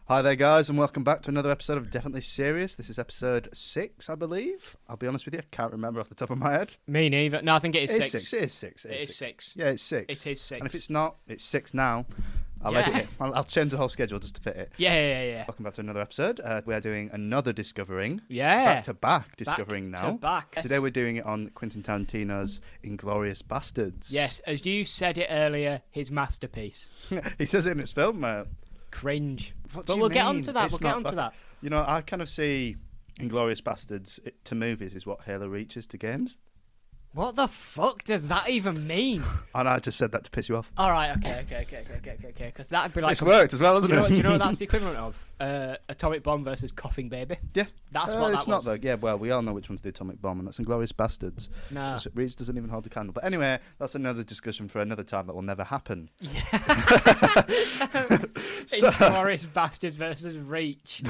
Hi there, guys, and welcome back to another episode of Definitely Serious. This is episode 6, I believe. I'll be honest with you, I can't remember off the top of my head. Me neither. No, I think it is 6. It is 6. It is 6. Yeah, it's 6. It is 6. And if it's not, it's 6 now. I'll edit it. I'll change the whole schedule just to fit it. Yeah. Welcome back to another episode. We are doing another discovering. Yeah. Back-to-back discovering now. Back. Today we're doing it on Quentin Tarantino's Inglorious Basterds. Yes, as you said it earlier, his masterpiece. He says it in his film, mate. Cringe. What but do we'll you get mean? onto that. It's We'll get not onto that. You know, I kind of see Inglorious Basterds to movies is what Halo Reach is to games. What the fuck does that even mean? And I just said that to piss you off. All right, okay. Because that'd be like... It's worked as well, hasn't it? Do you know what that's the equivalent of? Atomic Bomb versus Coughing Baby. Yeah. That's what that it's was. not though. Yeah, well, we all know which one's the Atomic Bomb, and that's Inglorious Basterds. No. Reach doesn't even hold the candle. But anyway, that's another discussion for another time that will never happen. Yeah. Inglorious Bastards versus Reach.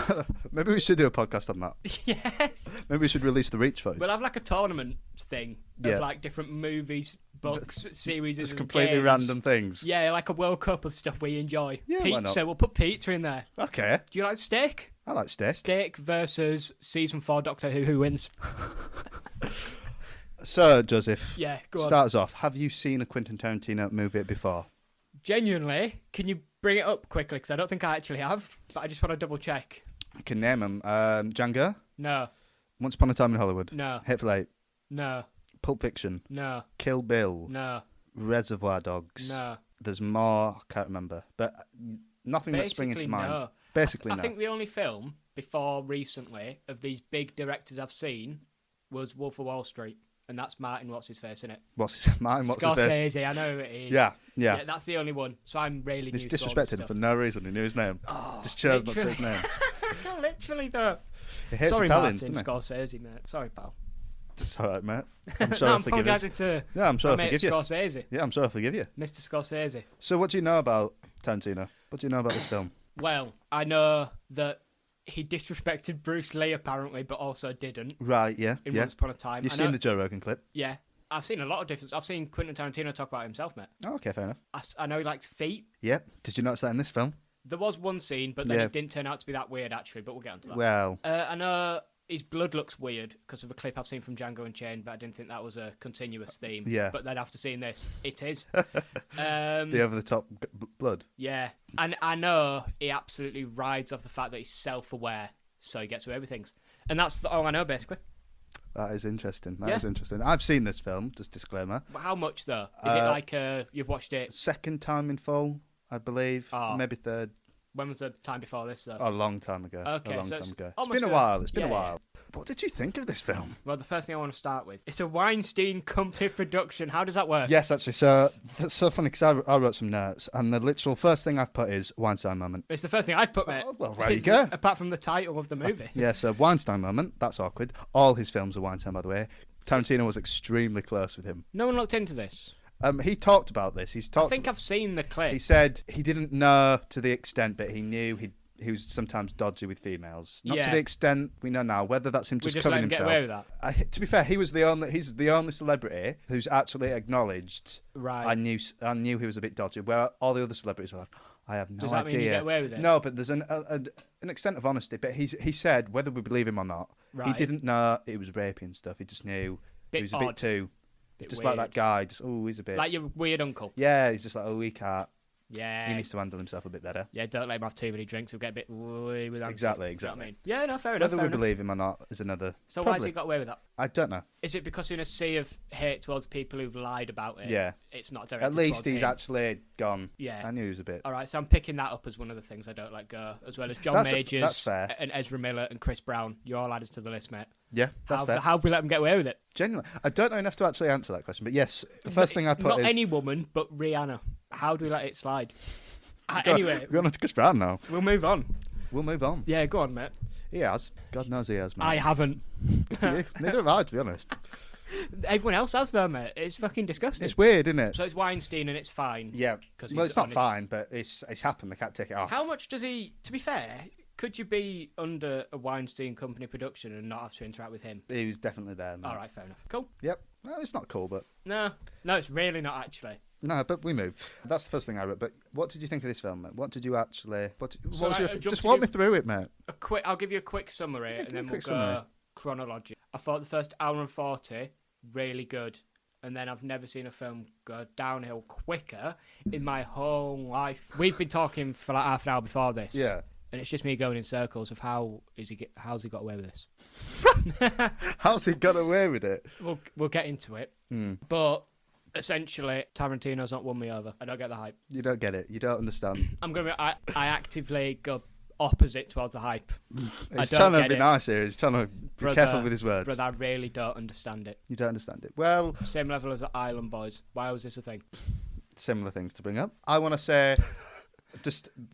Maybe we should do a podcast on that. Yes. Maybe we should release the Reach footage. We'll have like a tournament thing of like different movies, books, series, just and completely games. random things. Yeah, like a World Cup of stuff we enjoy. Yeah, why not? Pizza, we'll put pizza in there. Okay. Do you like steak? I like steak. Steak versus season 4 Doctor Who wins? So, Joseph, Yeah, go on. start us off. Have you seen a Quentin Tarantino movie before? Genuinely, can you bring it up quickly? Because I don't think I actually have, but I just want to double check. I can name them. Django, No, Once Upon a Time in Hollywood, no, Hateful Eight, no, Pulp Fiction, no, Kill Bill, no, Reservoir Dogs. no. There's more, I can't remember. But nothing that's springing to Basically, mind. no. Basically, I no. think the only film before recently of these big directors I've seen was Wolf of Wall Street, and that's Martin What's-His-Face in it. What's his face? Scorsese, I know who it is. Yeah. That's the only one. So I'm really He's new to all disrespected this him stuff. for no reason. He knew his name. Oh, Just chose not to say his name. Literally, though. He hates Sorry, Italians, Martin doesn't Scorsese, mate. Sorry, pal. he? It's all right, mate. I'm sure No, I'll I'm forgive you. apologising to Yeah, I'm sure my I'll mate forgive you. Scorsese. Yeah, I'm sure I'll forgive you. Mr. Scorsese. So what do you know about Tarantino? What do you know about this film? Well, I know that he disrespected Bruce Lee, apparently, but also didn't Right, yeah. in Once Upon a Time. You've I seen know- the Joe Rogan clip? Yeah. I've seen a lot of difference. I've seen Quentin Tarantino talk about himself, mate. Oh, okay, fair enough. I know he likes feet. Yeah. Did you notice that in this film? There was one scene, but then Yeah. it didn't turn out to be that weird, actually, but we'll get onto that. Well, I know his blood looks weird because of a clip I've seen from Django Unchained, but I didn't think that was a continuous theme. Yeah. But then after seeing this, it is. the over-the-top blood. Yeah. And I know he absolutely rides off the fact that he's self-aware, so he gets away with things. And that's all I know, basically. That is interesting. Yeah. That is interesting. I've seen this film, just disclaimer. But how much, though? Is it like you've watched it... Second time in full, I believe. Oh. Maybe third. When was the time before this, though? A long time ago. Okay, a long so time it's ago. It's almost been a a- while. It's been a yeah, while. What did you think of this film? Well, the first thing I want to start with. It's a Weinstein Company production. How does that work? Yes, actually. So that's so funny because I wrote some notes, and the literal first thing I've put is Weinstein moment. It's the first thing I've put, mate. Oh, well, there you go. Apart from the title of the movie. Yeah, so Weinstein moment. That's awkward. All his films are Weinstein, by the way. Tarantino was extremely close with him. No one looked into this. He talked about this. I think I've seen the clip. He said he didn't know to the extent, but he knew he was sometimes dodgy with females. Not to Yeah. the extent we know now. Whether that's him We just just let covering him get himself. away with that. To be fair, he's the only celebrity who's actually acknowledged. Right. I knew he was a bit dodgy. Where all the other celebrities are like, I have no Does that idea. mean you get away with it? No, but there's an extent of honesty. But he said whether we believe him or not, he Right. didn't know it was rapey and stuff. He just knew Bit he was a odd. bit too. Bit just weird. like that guy. Just he's a bit. Like your weird uncle. Yeah, he's just like he can't. Yeah. He needs to handle himself a bit better. Yeah, don't let him have too many drinks. He'll get a bit wooey with that. Exactly. You know what I mean? Exactly. Yeah, no, fair enough. Whether fair we enough. believe him or not is another. So why has probably. he got away with that? I don't know. Is it because in a sea of hate towards people who've lied about it? Yeah. It's not directed At least towards he's him? actually gone. Yeah. I knew he was a bit. All right, so I'm picking that up as one of the things I don't let go, as well as John That's Majors fair. and Ezra Miller and Chris Brown. You're all added to the list, mate. Yeah, that's fair. How have we let them get away with it? Genuinely, I don't know enough to actually answer that question, but yes, the first thing I put Not is any woman, but Rihanna. How do we let it slide? Go- Anyway, We're going on to Chris Brown now. we'll move on. We'll move on. Yeah, go on, mate. He has. God knows he has, man. I haven't. Good for you. Neither have I, to be honest. Everyone else has, though, mate. It's fucking disgusting. It's weird, isn't it? So it's Weinstein and it's fine. Yeah. 'Cause Well, he's it's not honest. fine, but it's happened. They can't take it off. How much does he... To be fair, could you be under a Weinstein Company production and not have to interact with him? He was definitely there, man. All right, fair enough. Cool. Yep. Well, it's not cool, but No, it's really not, actually. No, but we move. That's the first thing I wrote. But what did you think of this film, mate? What did you actually... So just walk me through it, mate. I'll give you a quick summary, and then we'll go chronological. I thought the first hour and 40, really good. And then I've never seen a film go downhill quicker in my whole life. We've been talking for like half an hour before this. Yeah. And it's just me going in circles of how's he got away with this? How's he got away with it? We'll get into it. But essentially, Tarantino's not won me over. I don't get the hype. You don't get it. You don't understand. I actively go opposite towards the hype. He's trying to be nice here. He's trying to be careful with his words. Brother, I really don't understand it. You don't understand it. Well... Same level as the Island Boys. Why was this a thing? Similar things to bring up. I want to say...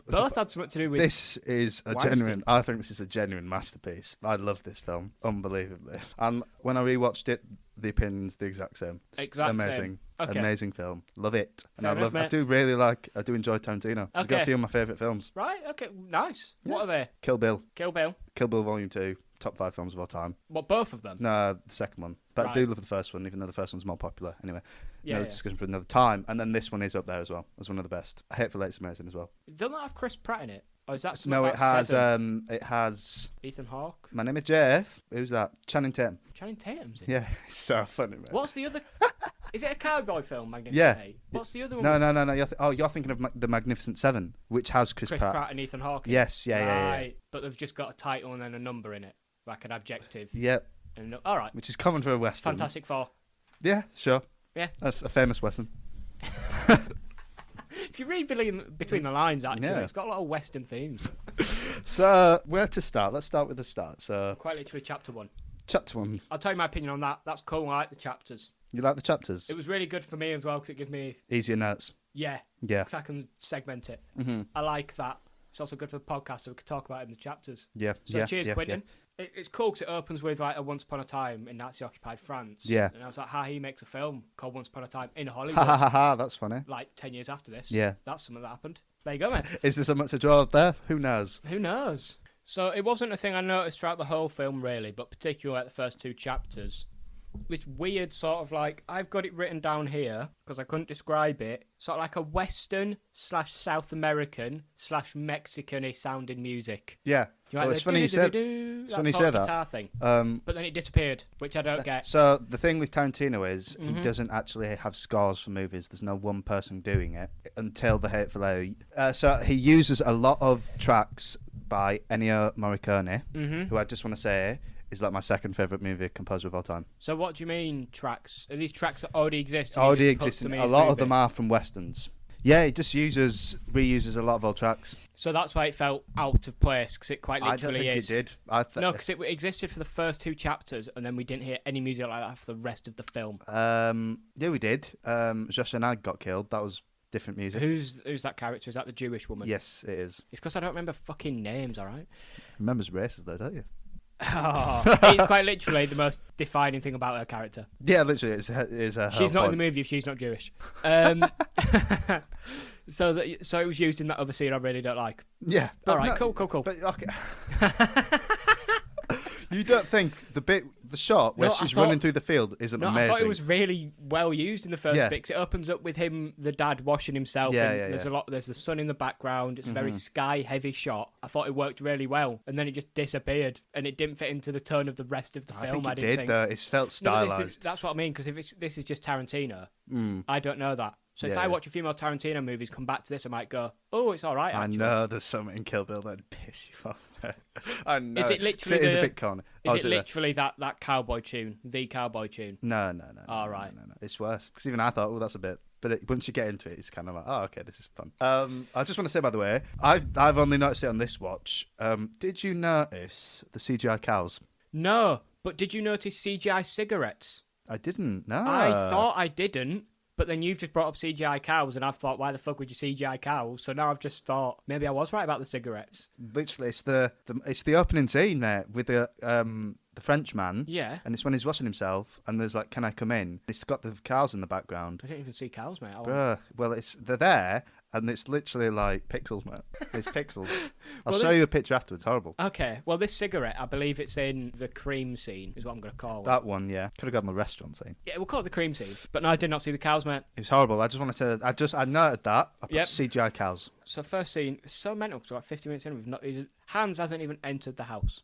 Both had something to do with... This is a genuine... I think this is a genuine masterpiece. I love this film. Unbelievably. And when I rewatched it, the opinion's the exact same. Amazing. Same. Okay. Amazing film. Love it. And Fair enough, I do enjoy Tarantino. He's got a few of my favourite films. Right, okay, nice. Yeah. What are they? Kill Bill. Kill Bill Volume 2. Top 5 films of all time. What, both of them? No, the second one. But I do love the first one, even though the first one's more popular. Anyway, discussion for another time. And then this one is up there as well as one of the best. Hateful Eight's amazing as well. Doesn't that have Chris Pratt in it? Or is that No, it has Ethan Hawke. My Name is Jeff. Who's that? Channing Tatum. Channing Tatum's in it? Yeah, it's so funny, man. What's the other... Is it a cowboy film, Magnificent Yeah. Eight? What's the other one? No. You're thinking of the Magnificent Seven, which has Chris Pratt and Ethan Hawke. Yes, yeah. Right, but they've just got a title and then a number in it, like an adjective. Yep. All right. Which is common for a Western. Fantastic Four. Yeah, sure. Yeah. A famous Western. If you read between the lines, actually, Yeah. it's got a lot of Western themes. So, where to start? Let's start with the start. So, Quite literally chapter 1. Chapter 1. I'll tell you my opinion on that. That's cool. I like the chapters. You like the chapters? It was really good for me as well because it gives me... Easier notes. Yeah. Yeah. Because I can segment it. Mm-hmm. I like that. It's also good for the podcast so we can talk about it in the chapters. Yeah. So cheers, Quentin. Yeah. It's cool because it opens with like a Once Upon a Time in Nazi-occupied France. Yeah. And I was like, how he makes a film called Once Upon a Time in Hollywood. Ha ha ha ha, that's funny. Like 10 years after this. Yeah. That's something that happened. There you go, mate. Is there something to draw up there? Who knows? Who knows? So it wasn't a thing I noticed throughout the whole film, really, but particularly at the first 2 chapters. This weird sort of like, I've got it written down here because I couldn't describe it, sort of like a Western / South American / Mexican-y sounding music. Yeah. Well, it's funny you said that. Guitar thing. But then it disappeared, which I don't get. So the thing with Tarantino is he doesn't actually have scores for movies. There's no one person doing it until The Hateful Eight. So he uses a lot of tracks by Ennio Morricone, who I just want to say is like my second favourite movie composer of all time. So what do you mean tracks? Are these tracks that already exist? Already exist. A lot of them are from Westerns. Yeah, he just reuses a lot of old tracks. So that's why it felt out of place, because it quite literally is. I don't think it did. No, because it existed for the first 2 chapters, and then we didn't hear any music like that for the rest of the film. Yeah, we did. Josh and I got killed. That was different music. Who's that character? Is that the Jewish woman? Yes, it is. It's because I don't remember fucking names, all right? Remembers races, though, don't you? Oh, it's quite literally the most defining thing about her character. Yeah, literally, it's she's not in the movie if she's not Jewish. So it was used in that other scene I really don't like. Yeah. All right, cool. But okay. You don't think the shot where she's running through the field isn't amazing? I thought it was really well used in the first bit, because it opens up with him, the dad, washing himself. There's the sun in the background. It's a very sky-heavy shot. I thought it worked really well, and then it just disappeared, and it didn't fit into the tone of the rest of the film. I think it did, though. It felt stylized. That's what I mean, because if this is just Tarantino, I don't know that. So if I watch a few more Tarantino movies, come back to this, I might go, oh, it's all right, actually. I know there's something in Kill Bill that'd piss you off. I know. Is it literally it is a bit corny. Is it literally that cowboy tune, the cowboy tune? No. All right. No. It's worse. Because even I thought, oh, that's a bit... But once you get into it, it's kind of like, oh, okay, this is fun. I just want to say, by the way, I've only noticed it on this watch. Did you notice the CGI cows? No, but did you notice CGI cigarettes? I didn't, no. I thought I didn't. But then you've just brought up CGI cows, and I've thought, why the fuck would you CGI cows? So now I've just thought, maybe I was right about the cigarettes. Literally, it's the opening scene there with the Frenchman. Yeah. And it's when he's washing himself, and there's like, can I come in? It's got the cows in the background. I didn't even see cows, mate. Well, they're there, and it's literally like pixels, mate. It's pixels. I'll Well, show you a picture afterwards. Horrible. Okay, well, this cigarette, I believe it's in the cream scene, is what I'm going to call it. That one, yeah. Could have gone the restaurant scene. Yeah, we'll call it the cream scene. But no, I did not see the cows, mate. It was horrible. I just wanted to. I noted that. I put Yep. CGI cows. So first scene, it's so mental, because like 50 minutes in, Hans hasn't even entered the house.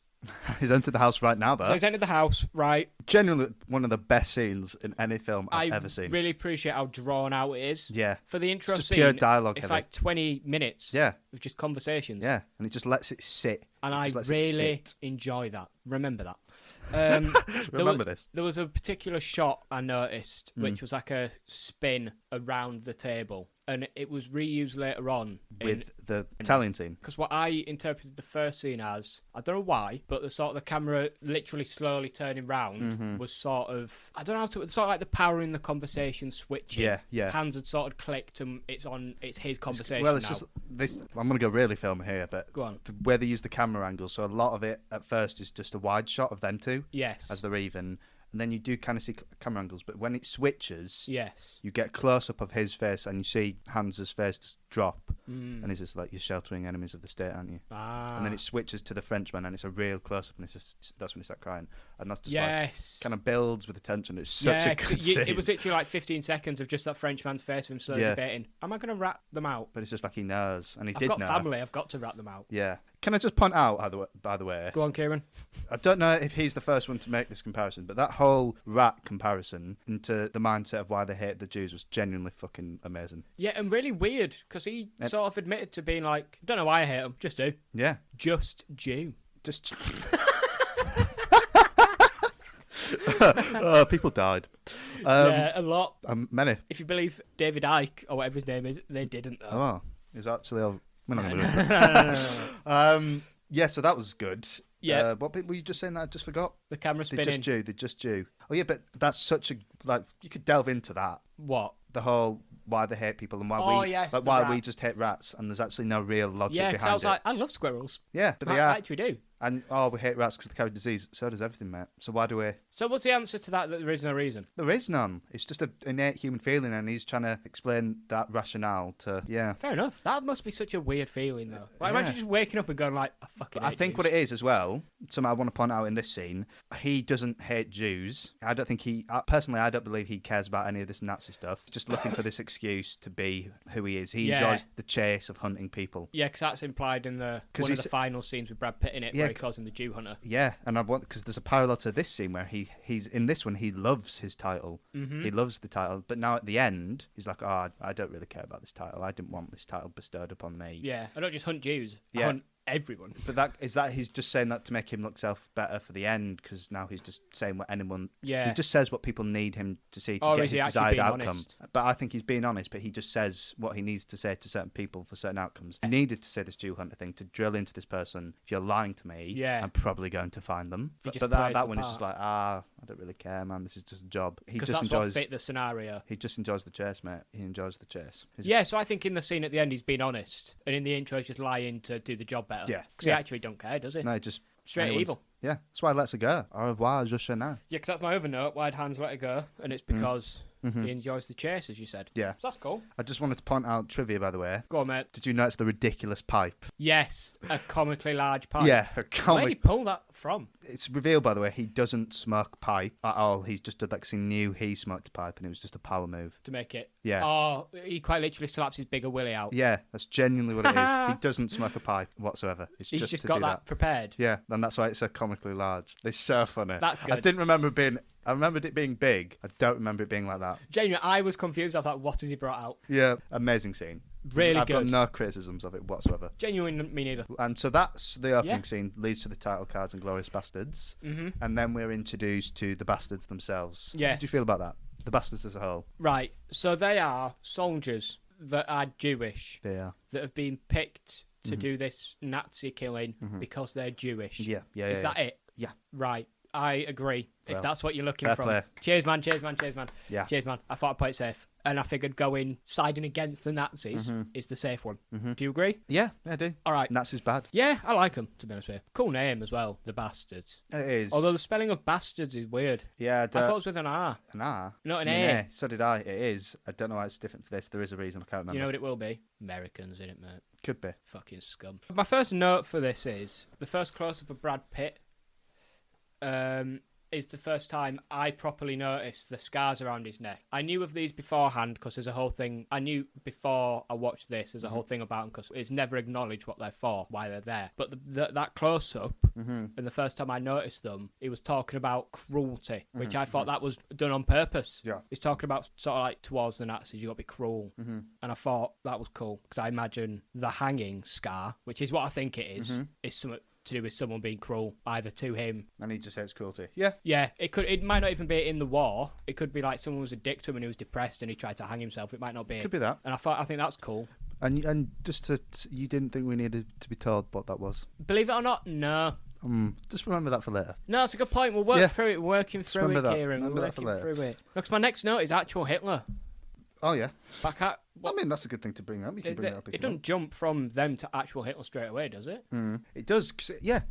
He's entered the house right now, though. So he's entered the house, right? Genuinely one of the best scenes in any film I've ever seen. I really appreciate how drawn out it is. Yeah. For the intro It's just scene, pure dialogue it's heavy. like 20 minutes Yeah. of just conversations. Yeah. And it just lets it sit. And It I just lets it really sit. enjoy that. Remember that. Remember this. There was a particular shot I noticed, Mm. which was like a spin around the table. And it was reused later on. With the Italian scene. Because what I interpreted the first scene as, I don't know why, but the sort of the camera literally slowly turning round Mm-hmm. was sort of, I don't know how to, sort of like the power in the conversation switching. Yeah, yeah. Hands had sort of clicked and it's his conversation Well, it's now. just this. I'm going to go really film here, but Go on. where they use the camera angle. So a lot of it at first is just a wide shot of them two Yes. as they're even. And then you do kind of see camera angles, but when it switches, Yes. you get close up of his face and you see Hans's face just drop. Mm. And he's just like, you're sheltering enemies of the state, aren't you? Ah. And then it switches to the Frenchman and it's a real close up and it's just, that's when he starts crying. And that's just Yes. like, kind of builds with the tension. It's such a 'cause good scene. it was literally like 15 seconds of just that Frenchman's face of him slowly Yeah. debating, am I going to rat them out? But it's just like he knows. And he I've did got know. family, I've got to rat them out. Yeah. Can I just point out, by the way, Go on, Kieran. I don't know if he's the first one to make this comparison, but that whole rat comparison into the mindset of why they hate the Jews was genuinely fucking amazing. Yeah, and really weird, because he sort of admitted to being like, don't know why I hate them, just do. Yeah. Just Jew. Just. People died. Yeah, a lot. Many. If you believe David Icke, or whatever his name is, they didn't, though. Oh, it was actually. We're not going to do that. Yeah, so that was good. Yeah. What bit were you just saying that I just forgot? The camera They spinning. just Jew. Oh yeah, but that's such a you could delve into that. What? The whole why they hate people and why the why rat. we just hate rats and there's actually no real logic Yeah, because behind I was it. like, I love squirrels. Yeah, but they I are. actually do. And we hate rats because they carry disease. So does everything, mate. So why do we? So what's the answer to that there is no reason? There is none. It's just an innate human feeling, and he's trying to explain that rationale to Fair enough. That must be such a weird feeling, though. Like, Yeah. imagine just waking up and going like, I fucking I hate think Jews. what it is as well, something I want to point out in this scene, he doesn't hate Jews. I don't think personally, I don't believe he cares about any of this Nazi stuff. He's just looking for this excuse to be who he is. He Yeah. enjoys the chase of hunting people. Yeah, because that's implied in one of he's- the final scenes with Brad Pitt in it, Yeah, where he calls him the Jew hunter. Yeah, and I want because there's a parallel to this scene where he's in this one he loves his title. Mm-hmm. He loves the title, but now at the end he's like, oh, I don't really care about this title. I didn't want this title bestowed upon me. Yeah, I don't just hunt Jews. I Yeah. hunt everyone. But he's just saying that to make him look better for the end because now he's just saying what anyone. Yeah. He just says what people need him to see to Or get is his he actually desired being outcome. honest? But I think he's being honest. But he just says what he needs to say to certain people for certain outcomes. He needed to say this Jew hunter thing to drill into this person. If you're lying to me, Yeah. I'm probably going to find them. He But just that plays the one is just part. like, I don't really care, man. This is just a job. He Because just that's what enjoys. fit the scenario. He just enjoys the chase, mate. He enjoys the chase. Yeah, so I think in the scene at the end he's being honest, and in the intro he's just lying to do the job better. Yeah. Because Yeah. he actually don't care, does he? No, just Straight anyone's- evil. Yeah, that's why he lets her go. Au revoir, je sais now. Yeah, because that's my other note. Why'd Hans let it go? And it's because Mm-hmm. he enjoys the chase, as you said. Yeah. So that's cool. I just wanted to point out trivia, by the way. Go on, mate. Did you notice the ridiculous pipe? Yes, a comically large pipe. Yeah, a Where did he comic. pull that from? It's revealed, by the way, he doesn't smoke pipe at all. He just did he knew he smoked a pipe, and it was just a power move. To make it. Yeah. Oh, he quite literally slaps his bigger willy out. Yeah, that's genuinely what it is. He doesn't smoke a pipe whatsoever. It's He's just just to got do that prepared. Yeah, and that's why it's so comically large. It's so funny. That's I good. didn't remember it being. I remembered it being big. I don't remember it being like that. Genuinely, I was confused. I was like, what has he brought out? Yeah, amazing scene. Really I've got good. no criticisms of it whatsoever. Genuinely, me neither. And so that's the opening Yeah. scene, leads to the title cards and Glorious Bastards. Mm-hmm. And then we're introduced to the Bastards themselves. What Yes. did you feel about that? The Bastards as a whole. Right, so they are soldiers that are Jewish, Yeah. that have been picked to do this Nazi killing because they're Jewish. Yeah. Is that it? Yeah. Right, I agree. Well, if that's what you're looking fair for. play. Cheers, man. Cheers, man. Cheers, man. Yeah. Cheers, man. I thought I'd play it safe. And I figured siding against the Nazis is the safe one. Do you agree? Yeah, I do. All right. Nazis bad. Yeah, I like them, to be honest with you. Cool name as well, the Bastards. It is. Although the spelling of Bastards is weird. Yeah, I thought it was with an R. An R? Not an A. So did I. It is. I don't know why it's different for this. There is a reason. I can't remember. You know what it will be? Americans, innit, mate? Could be. Fucking scum. My first note for this is the first close-up of Brad Pitt is the first time I properly noticed the scars around his neck. I knew of these beforehand because there's a whole thing. I knew before I watched this, there's a whole thing about them because it's never acknowledged what they're for, why they're there. But that close-up, and the first time I noticed them, he was talking about cruelty, which I thought that was done on purpose. Yeah. He's talking about sort of like towards the Nazis, you got to be cruel. And I thought that was cool because I imagine the hanging scar, which is what I think it is something to do with someone being cruel, either to him. And he just hates cruelty. Yeah. Yeah, it might not even be in the war. It could be like someone was a dick to him and he was depressed and he tried to hang himself. It might not be. Could be that. And I think that's cool. And just you didn't think we needed to be told what that was? Believe it or not, no. Just remember that for later. No, that's a good point. We'll work through it. We're working through it, that. Kieran. We're working through it. Because my next note is actual Hitler. Oh, yeah. Back at... I mean, that's a good thing to bring up. You can bring it up if it you want. doesn't jump from them to actual Hitler straight away, does it? It does. Yeah.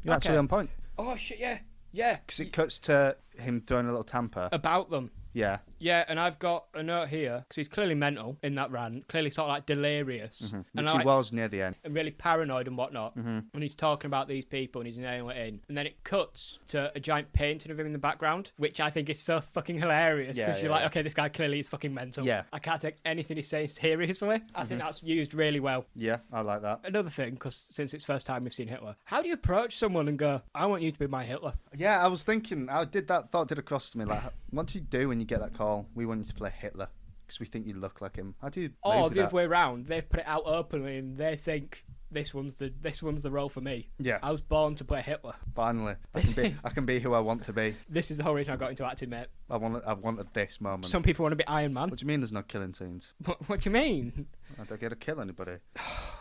You're actually on point. Oh, shit, yeah. Yeah. Because it cuts to him throwing a little tamper. About them. Yeah. Yeah, and I've got a note here, because he's clearly mental in that rant, clearly sort of like delirious. Which he was near the end. And really paranoid and whatnot. And he's talking about these people and he's nailing it in. And then it cuts to a giant painting of him in the background, which I think is so fucking hilarious, because you're like, okay, this guy clearly is fucking mental. Yeah. I can't take anything he's saying seriously. I think that's used really well. Yeah, I like that. Another thing, because since it's first time we've seen Hitler, how do you approach someone and go, I want you to be my Hitler? Yeah, I was thinking, thought did occross to me, like, what do you do when you get that call? We want you to play Hitler because we think you look like him. How do you? Or the other way around, they've put it out openly and they think this one's the role for me. Yeah, I was born to play Hitler. Finally, I can be who I want to be. This is the whole reason I got into acting, mate. I wanted this moment. Some people want to be Iron Man. What do you mean? There's no killing scenes? What do you mean? I don't get to kill anybody.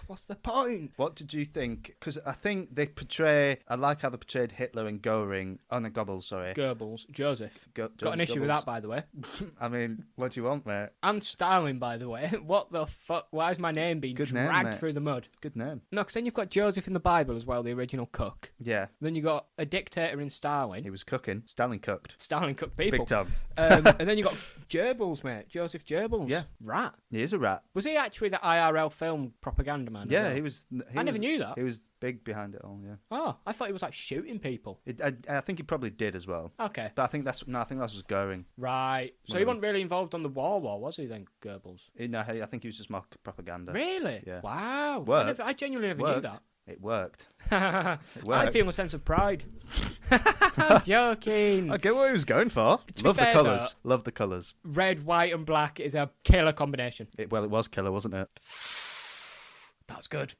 What's the point? What did you think? Because I think I like how they portrayed Hitler and Goebbels, Joseph. Got an issue Goebbels. with that, by the way. I mean, what do you want, mate? And Stalin, by the way. What the fuck? Why is my name being dragged through the mud? Good name. No, because then you've got Joseph in the Bible as well, the original cook. Yeah. Then you got a dictator in Stalin. He was cooking. Stalin cooked. Stalin cooked people. Big time. And then you got Goebbels, mate. Joseph Goebbels. Yeah. Rat. He is a rat. Was he actually the IRL film propaganda man? Yeah, he was. I never knew that. He was big behind it all, yeah. Oh, I thought he was like shooting people. I think he probably did as well. Okay. But I think that was Goering. Right. So he wasn't really involved on the war, was he then, Goebbels? No, I think he was just more propaganda. Really? Yeah. Wow. Worked. I genuinely never knew that. It worked. I feel a sense of pride. I'm joking. I get what he was going for. Love the colours. Love the colours. Red, white, and black is a killer combination. It was killer, wasn't it? That's good.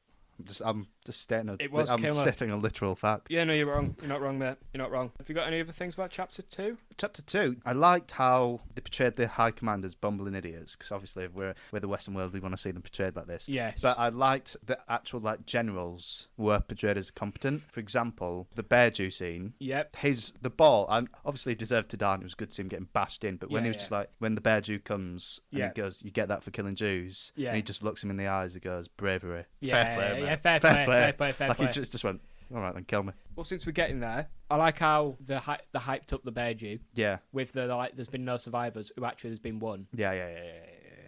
I'm just stating a literal fact. Yeah, no, you're wrong. You're not wrong, mate. You're not wrong. Have you got any other things about Chapter 2? Chapter 2, I liked how they portrayed the High Command as bumbling idiots, because obviously if we're the Western world, we want to see them portrayed like this. Yes. But I liked the actual generals were portrayed as competent. For example, the Bear Jew scene. Yep. The ball, and obviously he deserved to die, and it was good to see him getting bashed in, but when he was just like, when the Bear Jew comes, and he goes, you get that for killing Jews, and he just looks him in the eyes and goes, bravery. Yeah, fair play. Fair play. He just went, all right then, kill me. Well, since we're getting there, I like how they hyped up the Bear Jew. Yeah. With there's been no survivors, who actually there's been one. Yeah.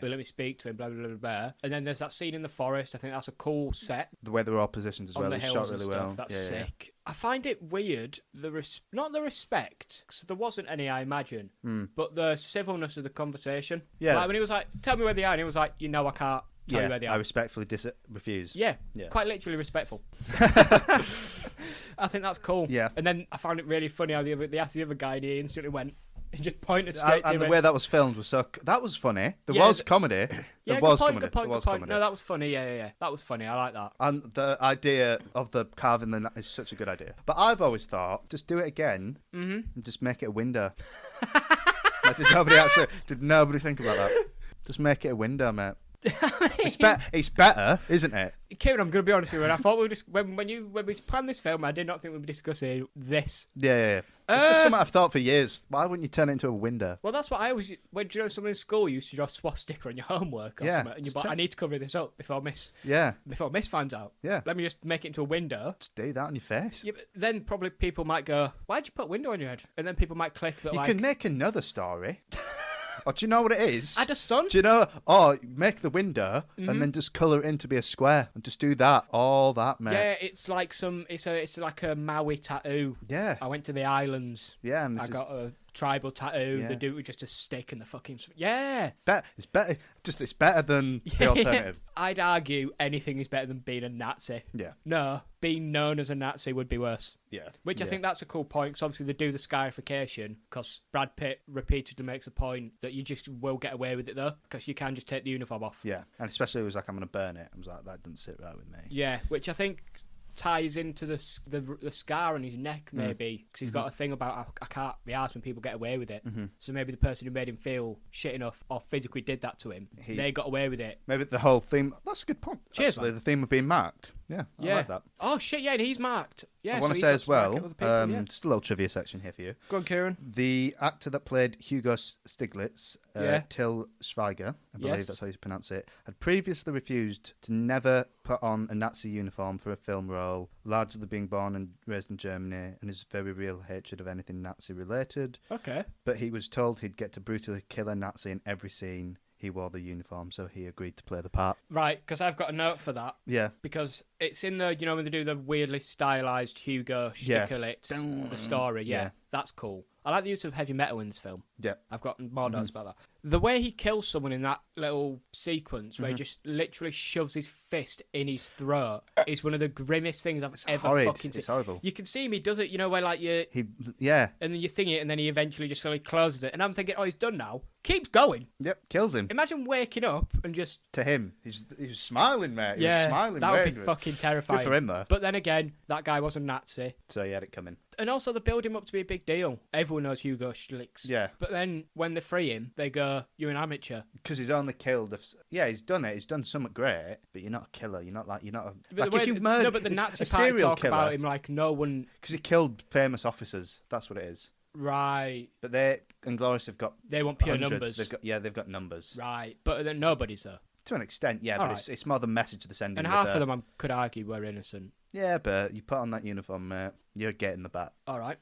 But let me speak to him, blah, blah, blah, blah. And then there's that scene in the forest. I think that's a cool set. The way they're all positioned as well. It's shot really well. That's sick. Yeah. I find it weird, not the respect, because there wasn't any, I imagine, but the civilness of the conversation. Yeah. Like when he was like, tell me where they are, and he was like, I can't tell you where they are. I respectfully refuse. Yeah, quite literally respectful. I think that's cool. Yeah. And then I found it really funny how they asked the other guy, and he instantly went, he just pointed straight to him. And the way that was filmed was that was funny. There was comedy. Good point. No, that was funny. Yeah. That was funny. I like that. And the idea of the carving is such a good idea. But I've always thought, just do it again and just make it a window. Did nobody think about that? Just make it a window, mate. It's better, isn't it? Kieran, I'm going to be honest with you. I thought when we planned this film, I did not think we'd be discussing this. Yeah. It's just something I've thought for years. Why wouldn't you turn it into a window? Well, that's what I always. When do you know someone in school used to draw a swastika on your homework or something, and I need to cover this up before Miss finds out. Yeah. Let me just make it into a window. Just do that on your face. Yeah, but then probably people might go, "Why'd you put a window on your head?" And then people might click that. You can make another story. Or do you know what it is? Add a sun. Do you know? Make the window and then just colour it in to be a square and just do that. All that, mate. Yeah, it's like it's like a Maui tattoo. Yeah. I went to the islands. Yeah, and I got a tribal tattoo. Yeah. They do it with just a stick and the fucking... Yeah. It's better. It's better than the alternative. I'd argue anything is better than being a Nazi. Yeah. No, being known as a Nazi would be worse. Yeah. Which I think that's a cool point, because obviously they do the scarification, because Brad Pitt repeatedly makes a point that you just will get away with it, though, because you can just take the uniform off. Yeah, and especially it was like, I'm going to burn it. I was like, that doesn't sit right with me. Yeah, which I think ties into the scar on his neck, maybe, because he's got a thing about I can't be arsed when people get away with it. So maybe the person who made him feel shit enough or physically did that to him, they got away with it. Maybe the whole theme... That's a good point. Cheers, actually, man. the theme of being marked. Yeah, I like that. Oh, shit, yeah, and he's marked. Yeah, I want to say as well, just a little trivia section here for you. Go on, Kieran. The actor that played Hugo Stiglitz, Till Schweiger, I believe that's how you pronounce it, had previously refused to never put on a Nazi uniform for a film role, largely being born and raised in Germany, and his very real hatred of anything Nazi-related. Okay. But he was told he'd get to brutally kill a Nazi in every scene he wore the uniform, so he agreed to play the part. Right, because I've got a note for that. Yeah. Because it's in the, when they do the weirdly stylized Hugo Stiglitz, the story. Yeah, that's cool. I like the use of heavy metal in this film. Yeah. I've got more notes about that. The way he kills someone in that little sequence where he just literally shoves his fist in his throat is one of the grimmest things I've ever fucking seen. It's horrible. You can see him, he does it, where like you... And then you thing it, and then he eventually just slowly closes it. And I'm thinking, he's done now. Keeps going. Yep, kills him. Imagine waking up and just... To him. He was smiling, mate. He was smiling. That would be fucking terrifying. Good for him, though. But then again, that guy was a Nazi. So he had it coming. And also, they build him up to be a big deal. Everyone knows Hugo Stiglitz. Yeah. But then, when they free him, they go, "You're an amateur." Because he's only killed... he's done it. He's done something great, but you're not a killer. You're not a... But if you murder... No, but the Nazi party talk killer, about him like no one... Because he killed famous officers. That's what it is. Right. But Inglorious have got... They want pure hundreds. numbers. They've got numbers. Right. But then nobody's, though. To an extent, yeah, but it's more the message they're sending. And half of them, I could argue, were innocent. Yeah, but you put on that uniform, mate, you're getting the bat. All right.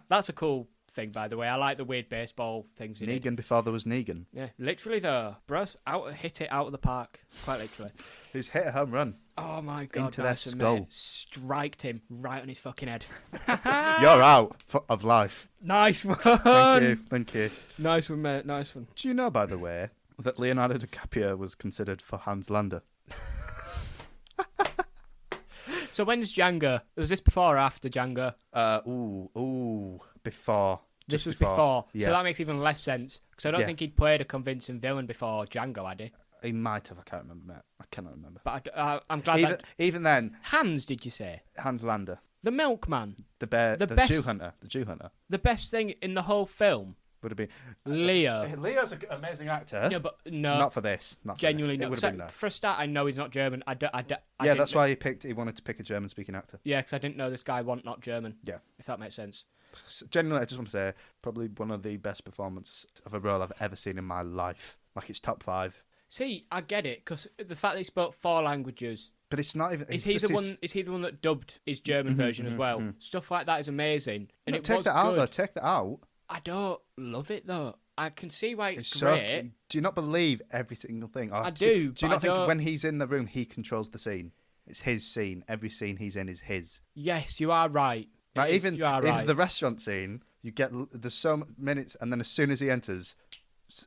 That's a cool thing, by the way. I like the weird baseball things. Negan before there was Negan. Yeah, literally, though. Bros, hit it out of the park. Quite literally. He's hit a home run. Oh, my God. Into their skull. Striked him right on his fucking head. You're out of life. Nice one. Thank you. Nice one, mate. Nice one. Do you know, by the way, that Leonardo DiCaprio was considered for Hans Landa? So when's Django? Was this before or after Django? Before. This was before. Yeah. So that makes even less sense. Because I don't think he'd played a convincing villain before Django, had he? He might have. I can't remember, mate. I cannot remember. But I'm glad even then... Hans, did you say? Hans Landa. The milkman. The Jew hunter. The Jew hunter. The best thing in the whole film would have been... Leo. Leo's an amazing actor. Yeah, but no. Not for this. Genuinely no. not. For a start, I know he's not German. That's why he wanted to pick a German-speaking actor. Yeah, because I didn't know this guy not German. Yeah. If that makes sense. Genuinely, I just want to say, probably one of the best performances of a role I've ever seen in my life. Like, it's top 5. See, I get it, because the fact that he spoke 4 languages... But it's not even... Is he the one that dubbed his German version as well? Stuff like that is amazing. And take that out, though. Take that out. I don't love it, though. I can see why it's So, great. do you not believe every single thing? I do. Do you not think when he's in the room, he controls the scene? It's his scene. Every scene he's in is his. Yes, you are right. Like, even the restaurant scene, there's so many minutes, and then as soon as he enters,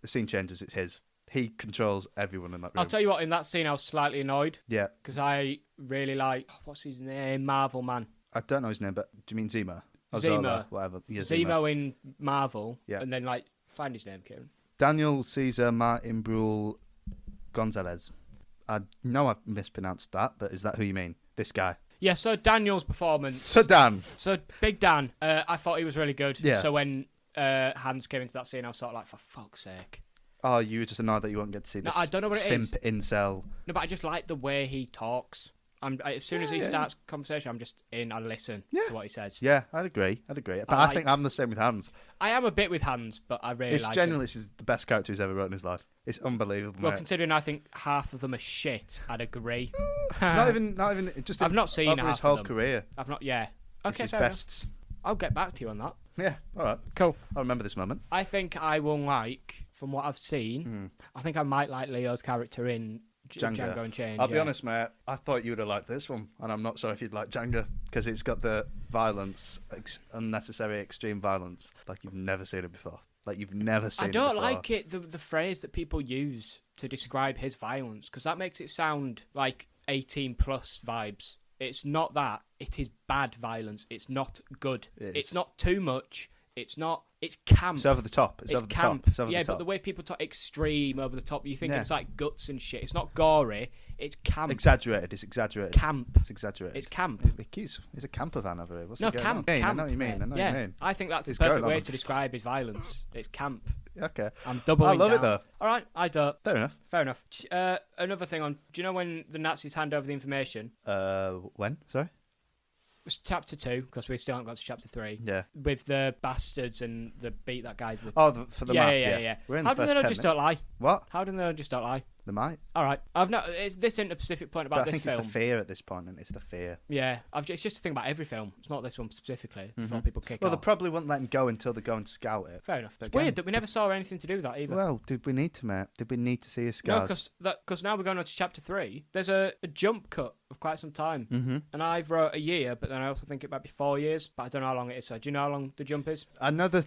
the scene changes, it's his. He controls everyone in that room. I'll tell you what, in that scene I was slightly annoyed. Yeah. Because I really like, what's his name? Marvel Man. I don't know his name, but do you mean Zemo? Zemo. Whatever. Yeah, Zemo in Marvel. Yeah. And then, find his name, Kieran. Daniel Cesar Martin Brule Gonzalez. I know I've mispronounced that, but is that who you mean? This guy? Yeah, so Daniel's performance. So Big Dan, I thought he was really good. Yeah. So when Hans came into that scene, I was sort of like, for fuck's sake. Oh, you were just annoyed that you won't get to see this I don't know what it simp is. incel. No, but I just like the way he talks. As soon as he starts conversation, I'm just in. I listen to what he says. Yeah, I'd agree. But I think I'm the same with Hans. I am a bit with Hans, but I really like him. This is the best character he's ever wrote in his life. It's unbelievable. Well, mate. considering I think half of them are shit, I'd agree. not even. Just I've not seen over half his whole of them. career. I've not. Yeah. Okay, It's his fair best. enough. I'll get back to you on that. Yeah. All right. Cool. I'll remember this moment. I think I will like, from what I've seen, I think I might like Leo's character in Django Unchained. I'll be honest, mate. I thought you would have liked this one, and I'm not sure if you'd like Django because it's got the violence, unnecessary extreme violence, like you've never seen it before. Like you've never seen. I don't it before. like it. The phrase that people use to describe his violence, because that makes it sound like 18+ vibes. It's not that. It is bad violence. It's not good. It's not too much. It's not. It's camp. It's over the top. It's over the camp. top. It's over yeah, the top. but the way people talk extreme, over the top, you think it's like guts and shit. It's not gory. It's camp. Exaggerated. It's exaggerated. Camp. It's exaggerated. It's camp. He's a camper van over here. What's No, he going camp. on? Camp. I know what you mean. I know what you mean. I think that's He's the perfect going way on. to describe his violence. It's camp. Okay. I'm doubling I love down. it though. All right, I don't. Fair enough. Another thing on. Do you know when the Nazis hand over the information? When? Sorry. It's chapter 2, because we still haven't got to chapter 3. Yeah. With the bastards and the beat that guy's. For the map. Yeah. We're in How the do first they 10 just don't lie? What? How do they just don't lie? They might. All right, I've not. This isn't a specific point about But I this think film. it's the fear at this point, and it's the fear. Yeah, it's just a thing about every film. It's not this one specifically. Before people kick Well, off. they probably wouldn't let him go until they go and scout it. Fair enough. But It's again- weird that we never saw anything to do with that either. Well, did we need to, mate? Did we need to see his No, scars? because now we're going on to chapter 3. There's a jump cut of quite some time, and I've wrote a year, but then I also think it might be 4 years, but I don't know how long it is. So do you know how long the jump is? I know the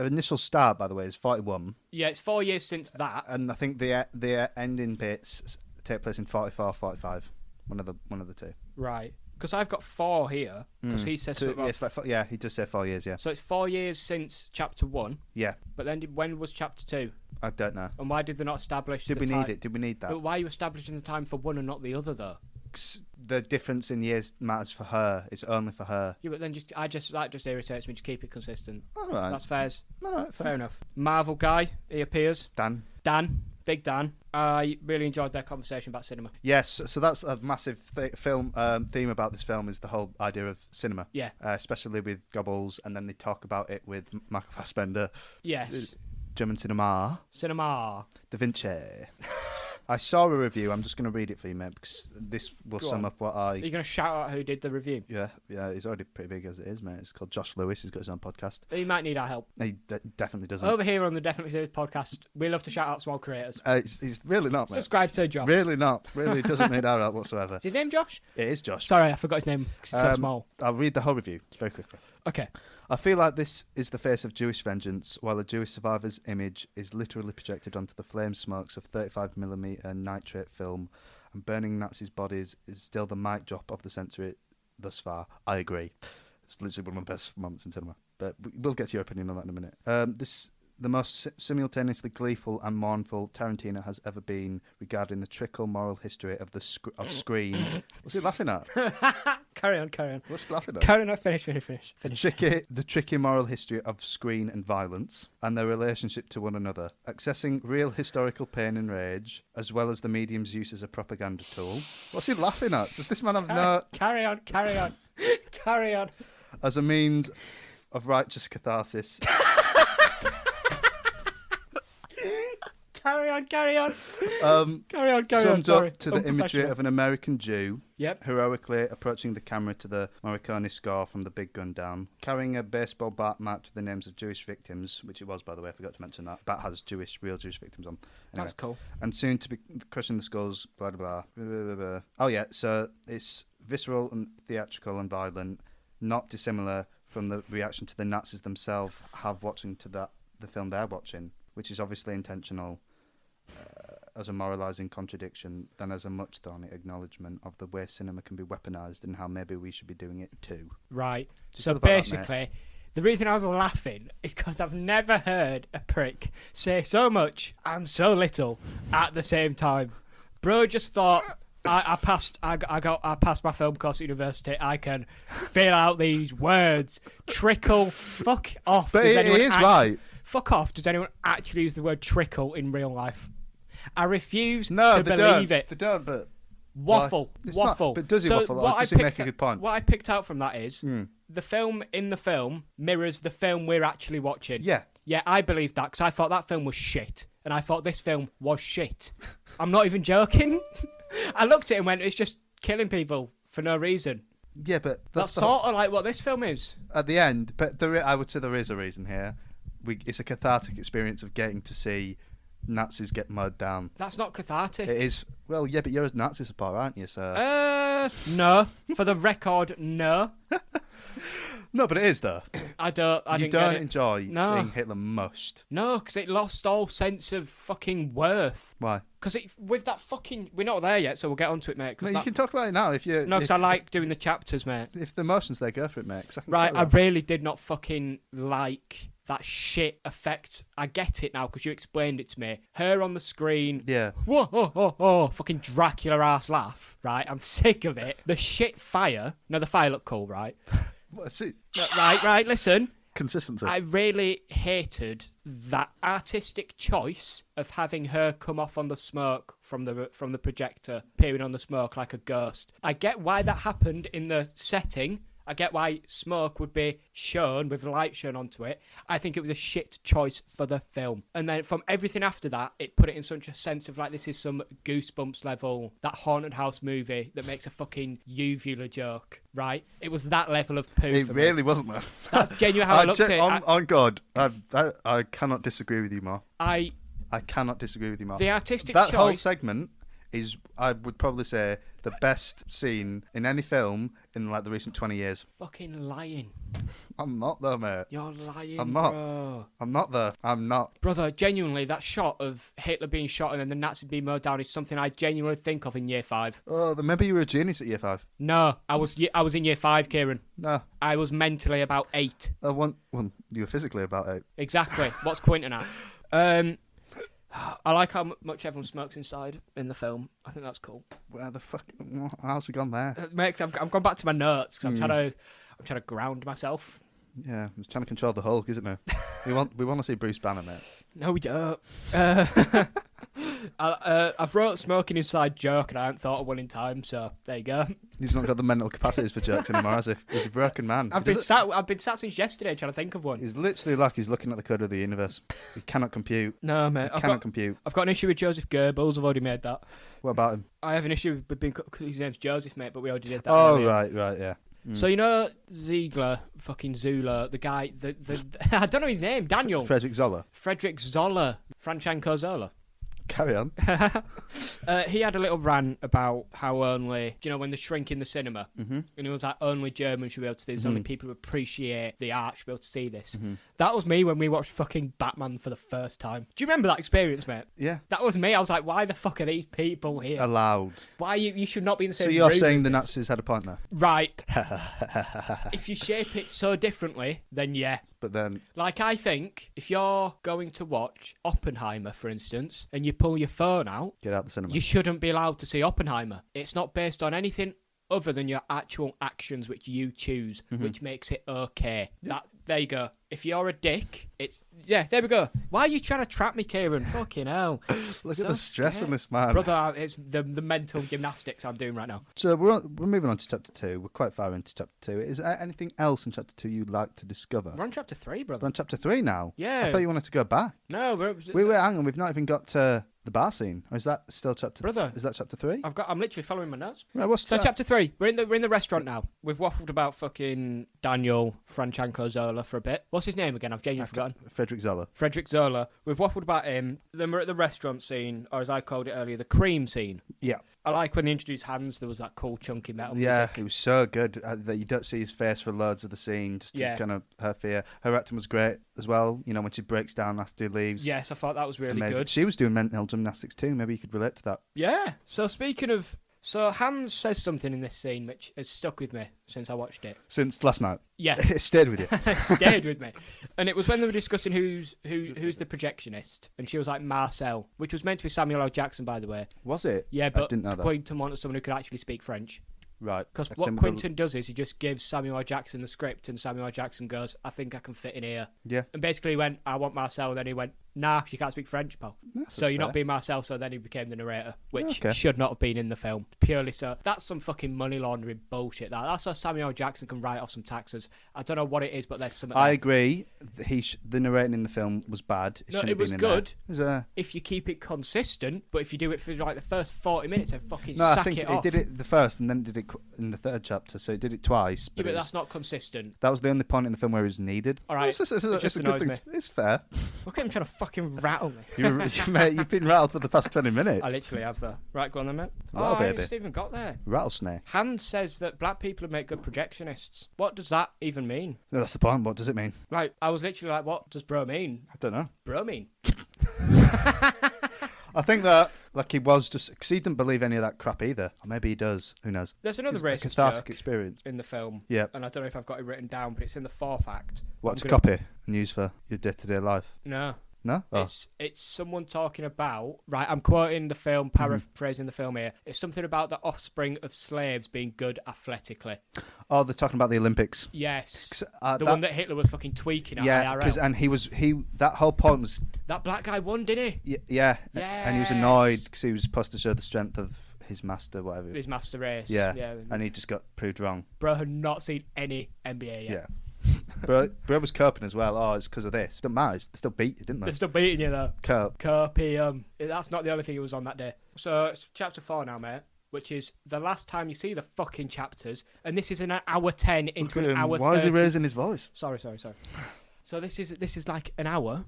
initial start, by the way, is 41, Yeah, it's 4 years since that. and I think the ending bits take place in 44, 45. One of the two. Right. Because I've got 4 here, because he says something about... It's like he does say 4 years. Yeah. So it's 4 years since chapter 1, Yeah. but then when was chapter 2? I don't know. And why did they not establish Did the we time? need it? Did we need that? But why are you establishing the time for one and not the other, though? The difference in years matters for her. It's only for her. Yeah, but then that just irritates me. Just keep it consistent. All right. That's fair. All right. Fair enough. Marvel guy, he appears. Dan. Big Dan. I really enjoyed their conversation about cinema. Yes, so that's a massive film theme about this film is the whole idea of cinema. Yeah. Especially with Goebbels, and then they talk about it with Michael Fassbender. Yes. German cinema. Cinema. Da Vinci. I saw a review. I'm just going to read it for you, mate, because this will Go sum on. up what Are you going to shout out who did the review? Yeah, he's already pretty big as it is, mate. It's called Josh Lewis. He's got his own podcast. He might need our help. He definitely doesn't. Over here on the Definitely Serious podcast, we love to shout out small creators. He's really not, mate. Subscribe to Josh. Really not. Really doesn't need our help whatsoever. Is his name Josh? It is Josh. Sorry, I forgot his name because he's so small. I'll read the whole review very quickly. Okay. I feel like this is the face of Jewish vengeance, while a Jewish survivor's image is literally projected onto the flame smokes of 35mm nitrate film, and burning Nazis' bodies is still the mic drop of the century thus far. I agree. It's literally one of the best moments in cinema. But we'll get to your opinion on that in a minute. The most simultaneously gleeful and mournful Tarantino has ever been regarding the trickle moral history of Screen. What's he laughing at? Carry on. What's he laughing at? Carry on, finish. The tricky moral history of screen and violence and their relationship to one another, accessing real historical pain and rage, as well as the medium's use as a propaganda tool. What's he laughing at? Does this man have no... Carry on. Carry on. As a means of righteous catharsis... Carry on. Carry on. Summed Sorry. up to the imagery of an American Jew heroically approaching the camera to the Morricone score from The Big Gun Down, carrying a baseball bat marked with the names of Jewish victims, which it was, by the way, I forgot to mention that. Bat has real Jewish victims on. Anyway. That's cool. And soon to be crushing the skulls, blah, blah, blah. Oh, yeah, so it's visceral and theatrical and violent, not dissimilar from the reaction to the Nazis themselves have watching to the film they're watching, which is obviously intentional. As a moralising contradiction than as a much thorny acknowledgement of the way cinema can be weaponised and how maybe we should be doing it too. Right. Just So think about that, basically, the reason I was laughing is because I've never heard a prick say so much and so little at the same time. Bro just thought, I passed my film course at university. I can fill out these words. Trickle. Fuck off. But he is right. Fuck off. Does anyone actually use the word trickle in real life? I refuse to they believe it. They don't, but... Waffle. It's Waffle. Not, but does he waffle? Or does he make a good point? What I picked out from that is the film mirrors the film we're actually watching. Yeah. Yeah, I believe that because I thought that film was shit. And I thought this film was shit. I'm not even joking. I looked at it and went, it's just killing people for no reason. Yeah, but... That's sort of like what this film is. At the end, but I would say there is a reason here. It's a cathartic experience of getting to see Nazis get mowed down. That's not cathartic. It is. Well, yeah, but you're a Nazi supporter, aren't you, sir? No. For the record, no. No, but it is, though. I don't enjoy seeing Hitler mushed. No, because it lost all sense of fucking worth. Why? Because with that fucking... We're not there yet, so we'll get onto it, mate. You can talk about it now if you... No, because I like doing the chapters, mate. If the emotion's there, go for it, mate. Right, I really did not fucking like... that shit effect. I get it now because you explained it to me. Her on the screen. Yeah. Whoa, oh, oh, oh, fucking Dracula ass laugh. Right, I'm sick of it. The shit fire. No, the fire looked cool, right? What's it? No, right, listen. Consistency. I really hated that artistic choice of having her come off on the smoke from the projector, appearing on the smoke like a ghost. I get why that happened in the setting. I get why smoke would be shown with light shown onto it. I think it was a shit choice for the film. And then from everything after that, it put it in such a sense of like this is some Goosebumps level, that haunted house movie that makes a fucking uvula joke, right? It was that level of poo. It really wasn't that. That's genuinely how I looked at it. On God, I cannot disagree with you more. I cannot disagree with you more. The artistic that choice... whole segment is, I would probably say, the best scene in any film in like the recent 20 years. Fucking lying. I'm not though, mate. You're lying, I'm not. bro. I'm not though. I'm not. Brother, genuinely, that shot of Hitler being shot and then the Nazis being mowed down is something I genuinely think of in year 5. Oh, then maybe you were a genius at year 5. No, I was in year 5, Kieran. No. I was mentally about 8. Well, you were physically about 8. Exactly. What's Quentin at? I like how much everyone smokes inside in the film. I think that's cool. Where the fuck? How's it gone there? Mate, I've gone back to my notes because I'm trying to ground myself. Yeah, I'm trying to control the Hulk, isn't it? we want to see Bruce Banner, mate. No, we don't. I've wrote smoking inside joke and I haven't thought of one in time, so there you go. He's not got the mental capacities for jokes anymore, has he? He's a broken man. I've been sat since yesterday trying to think of one. He's literally like he's looking at the code of the universe. He cannot compute. No, mate. He cannot compute. I've got an issue with Joseph Goebbels. I've already made that. What about him? I have an issue with being... Cause his name's Joseph, mate, but we already did that. Oh, earlier. right, yeah. So you know Ziegler, fucking Zula, the guy, the I don't know his name, Daniel. Frederick Zoller. Francesco Zola. Carry on. He had a little rant about how only, when they shrink in the cinema, mm-hmm. and he was like, only Germans should be able to see this, mm-hmm. only people who appreciate the art should be able to see this. Mm-hmm. That was me when we watched fucking Batman for the first time. Do you remember that experience, mate? Yeah. That was me. I was like, why the fuck are these people here? Allowed. Why you should not be in the same room. So you're saying the Nazis had a point there? Right. If you shape it so differently, then yeah. But then... Like, I think if you're going to watch Oppenheimer, for instance, and you pull your phone out... Get out the cinema. You shouldn't be allowed to see Oppenheimer. It's not based on anything other than your actual actions which you choose, mm-hmm. which makes it okay. There you go. If you're a dick, it's... Yeah, there we go. Why are you trying to trap me, Kieran? Fucking hell. Look at the stress on this man. Brother, it's the mental gymnastics I'm doing right now. So we're moving on to chapter 2. We're quite far into chapter 2. Is there anything else in chapter 2 you'd like to discover? We're on chapter 3, brother. We're on chapter 3 now? Yeah. I thought you wanted to go back. No, Hang on. We've not even got to the bar scene. Or is that still chapter... Brother. Is that chapter 3? I'm literally following my notes. Right, So chapter 3, we're in the restaurant now. We've waffled about fucking Daniel Francesco Zola for a bit. What's his name again? I've genuinely forgotten. Frederick Zoller. Frederick Zola. We've waffled about him. Then we're at the restaurant scene, or as I called it earlier, the cream scene. Yeah. I like when they introduced Hans, there was that cool chunky metal Yeah, music. it was so good that you don't see his face for loads of the scene, just to kind of her fear. Her acting was great as well, when she breaks down after he leaves. Yes, I thought that was really amazing. good. She was doing mental gymnastics too, maybe you could relate to that. Yeah. So speaking of... So Hans says something in this scene which has stuck with me since I watched it. Since last night? Yeah. It stayed with you? It stayed with me. And it was when they were discussing who's the projectionist. And she was like, Marcel, which was meant to be Samuel L. Jackson, by the way. Was it? Yeah, but I didn't know that. pointing to someone who could actually speak French. Right. Because That's what similar- Quentin does is he just gives Samuel L. Jackson the script, and Samuel L. Jackson goes, I think I can fit in here. Yeah. And basically he went, I want Marcel, and then he went, nah, 'cause you can't speak French, pal. So you're not being Marcel, so then he became the narrator, which should not have been in the film. Purely so. That's some fucking money laundering bullshit. That's so Samuel L. Jackson can write off some taxes. I don't know what it is, but there's something. I agree. The narrating in the film was bad. It was good There. if you keep it consistent, but if you do it for like the first 40 minutes and fucking No, I sack think it he off. did it the first and then did it in the third chapter, so he did it twice. Yeah, but that's not consistent. That was the only point in the film where it was needed. All right, It's a just good annoys thing. me. It's fair. Look at him trying to fucking rattle me. Mate, you've been rattled for the past 20 minutes. I literally have though. Right, go on then, mate. Rattle, I baby. just even got there. Rattlesnake. Hans says that black people make good projectionists. What does that even mean? No, that's the point. What does it mean? Like, I was literally like, what does bro mean? I don't know. Bro mean? I think that he was just because he didn't believe any of that crap either. Or maybe he does. Who knows? There's another It's a racist cathartic joke experience. in the film. Yeah. And I don't know if I've got it written down, but it's in the fourth act. What, to I'm gonna- copy and use for your day-to-day life? No. No? Oh. It's someone talking about, right, I'm quoting the film, paraphrasing the film here. It's something about the offspring of slaves being good athletically. Oh, they're talking about the Olympics. Yes. 'Cause, the one that Hitler was fucking tweaking at Yeah, IRL. because that whole point was That black guy won, didn't he? yeah, and he was annoyed Yes. because he was supposed to show the strength of his master, whatever. His master race. Yeah, and he just got proved wrong. Bro had not seen any NBA yet. Yeah. Bro was coping as well. Oh, it's because of this. Don't matter. They still beat you, didn't they? They're still beating you though. Cope. Copium. That's not the only thing it was on that day. So it's chapter 4 now, mate, which is the last time you see the fucking chapters, and this is an hour 10 into an hour 30. Why is he raising his voice? Sorry. So this is like an hour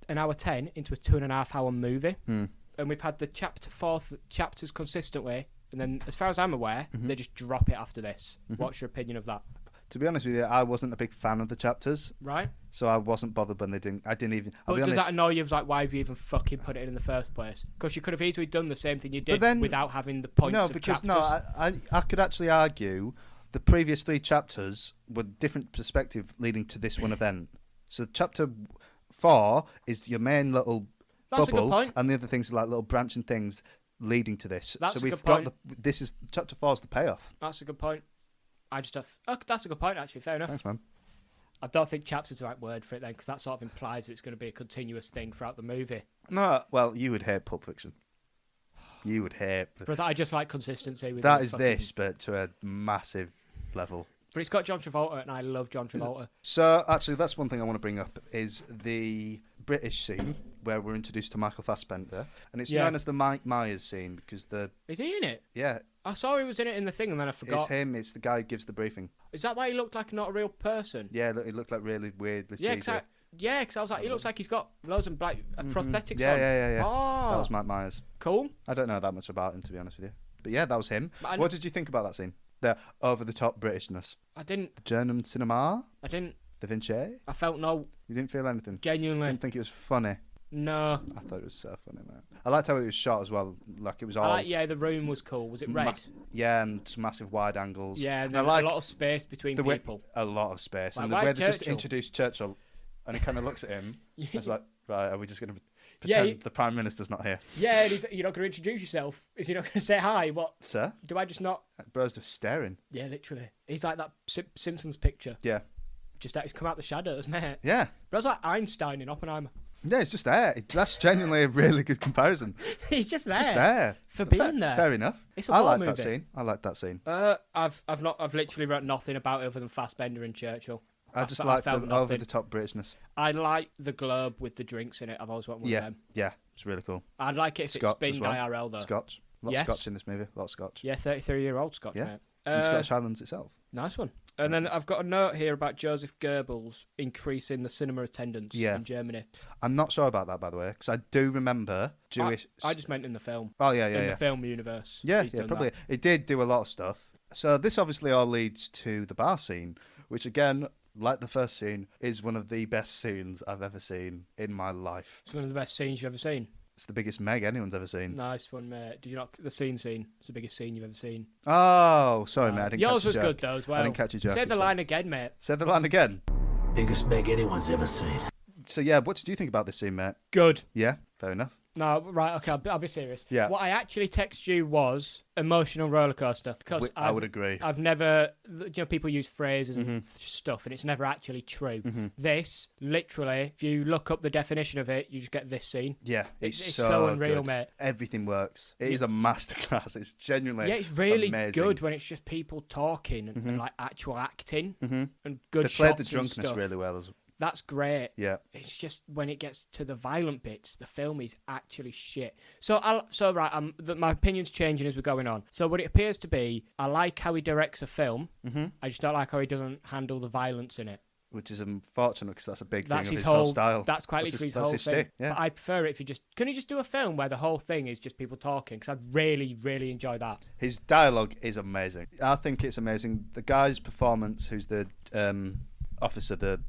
10 into a 2.5 hour movie, and we've had the chapter 4 chapters consistently, and then as far as I'm aware, they just drop it after this. What's your opinion of that? To be honest with you, I wasn't a big fan of the chapters, Right. so I wasn't bothered when they didn't. I didn't even. I'll But be does honest. that annoy you? Like, why have you even fucking put it in the first place? Because you could have easily done the same thing you did then- without having the points No, of because chapters. I could actually argue the previous 3 chapters were different perspective leading to this one event. So chapter 4 is your main little That's a good bubble, point. and the other things are like little branching things leading to this. That's so a we've good got point. this is chapter 4 is the payoff. That's a good point. I just have. Oh, that's a good point, actually. Fair enough. Thanks, man. I don't think chapter's the right word for it then, because that sort of implies it's going to be a continuous thing throughout the movie. No, well, you would hate Pulp Fiction. You would hate. But I just like consistency with That the is fucking- this, but to a massive level. But it's got John Travolta, and I love John Travolta. So, actually, that's one thing I want to bring up is the British scene where we're introduced to Michael Fassbender, and it's Yeah. known as the Mike Myers scene because Is he in it? yeah, I saw he was in it in the thing, and then I forgot. it's him. It's the guy who gives the briefing. Is that why he looked like not a real person? Yeah, look, it looked like really weirdly Yeah, cheesy. because I was like, he looks like he's got loads of black prosthetics Yeah, on. yeah. Oh, That was Mike Myers. cool. I don't know that much about him, to be honest with you, but yeah, that was him. But What did you think about that scene? The over-the-top Britishness, I didn't. the German cinema, I didn't. Da Vinci. I felt no. You didn't feel anything. Genuinely, Didn't think it was funny. no. I thought it was so funny, man. I liked how it was shot as well. Like it was all. I like. Yeah, the room was cool. Was it red? Yeah, and massive wide angles. Yeah, and And there I was like a lot of space between the way, people. a lot of space, Like, and the why way is they just Churchill? introduced Churchill, and he kind of looks at him. It's like, right, are we just going to Yeah, pretend the Prime Minister's not here, Yeah, and you're not going to introduce yourself. Is he not going to say hi? What? sir? Do I just not? That bro's just staring. Yeah, literally. He's like that Simpsons picture. Yeah, Just that he's come out the shadows, mate. yeah, Bro's like Einstein in Oppenheimer. yeah. It's just there. That's genuinely a really good comparison. He's just there. Just there For Fair- being there. Fair enough. It's a I war like that movie. scene. I like that scene. I've literally wrote nothing about it other than Fassbender and Churchill. I just I like the felt nothing. over-the-top Britishness. I like the globe with the drinks in it. I've always wanted one of Yeah, them. yeah. It's really cool. I'd like it if Scotch it's as spin well. IRL though. Scotch. A lot Yes. of Scotch in this movie. A lot of Scotch. Yeah, 33-year-old Scotch, Yeah. mate. And Scotch Highlands itself. Nice one. And then I've got a note here about Joseph Goebbels increasing the cinema attendance in Germany. I'm not sure about that, by the way, because I do remember Jewish. I just meant in the film. Oh yeah, in the film universe. Yeah, he's yeah, done probably. that. It did do a lot of stuff. So this obviously all leads to the bar scene, which again, like the first scene, is one of the best scenes I've ever seen in my life. It's one of the best scenes you've ever seen. It's the biggest Meg anyone's ever seen. Nice one, mate. Did you not? The scene? It's the biggest scene you've ever seen. Oh, sorry, mate. I didn't Yours catch was your good joke. though as well. I didn't catch your joke. Say the sorry. line again, mate. Say the line again. Biggest Meg anyone's ever seen. So yeah, what did you think about this scene, mate? Good. Yeah, fair enough. No, right, okay, I'll be serious. Yeah. What I actually text you was emotional roller coaster because I would agree. I've never, people use phrases and stuff, and it's never actually true. This, literally, if you look up the definition of it, you just get this scene. Yeah, it's so unreal, good. mate. Everything works. It is a masterclass. It's genuinely it's really amazing. good when it's just people talking and like actual acting and good They shots played the and drunkenness stuff. really well as well. That's great. Yeah. It's just when it gets to the violent bits, the film is actually shit. So my opinion's changing as we're going on. So what it appears to be, I like how he directs a film. I just don't like how he doesn't handle the violence in it. Which is unfortunate because that's a big thing of his whole whole style. That's quite literally his whole thing. Shtick, yeah. But I prefer it if can you just do a film where the whole thing is just people talking? Because I'd really, really enjoy that. His dialogue is amazing. I think it's amazing. The guy's performance, who's the officer, the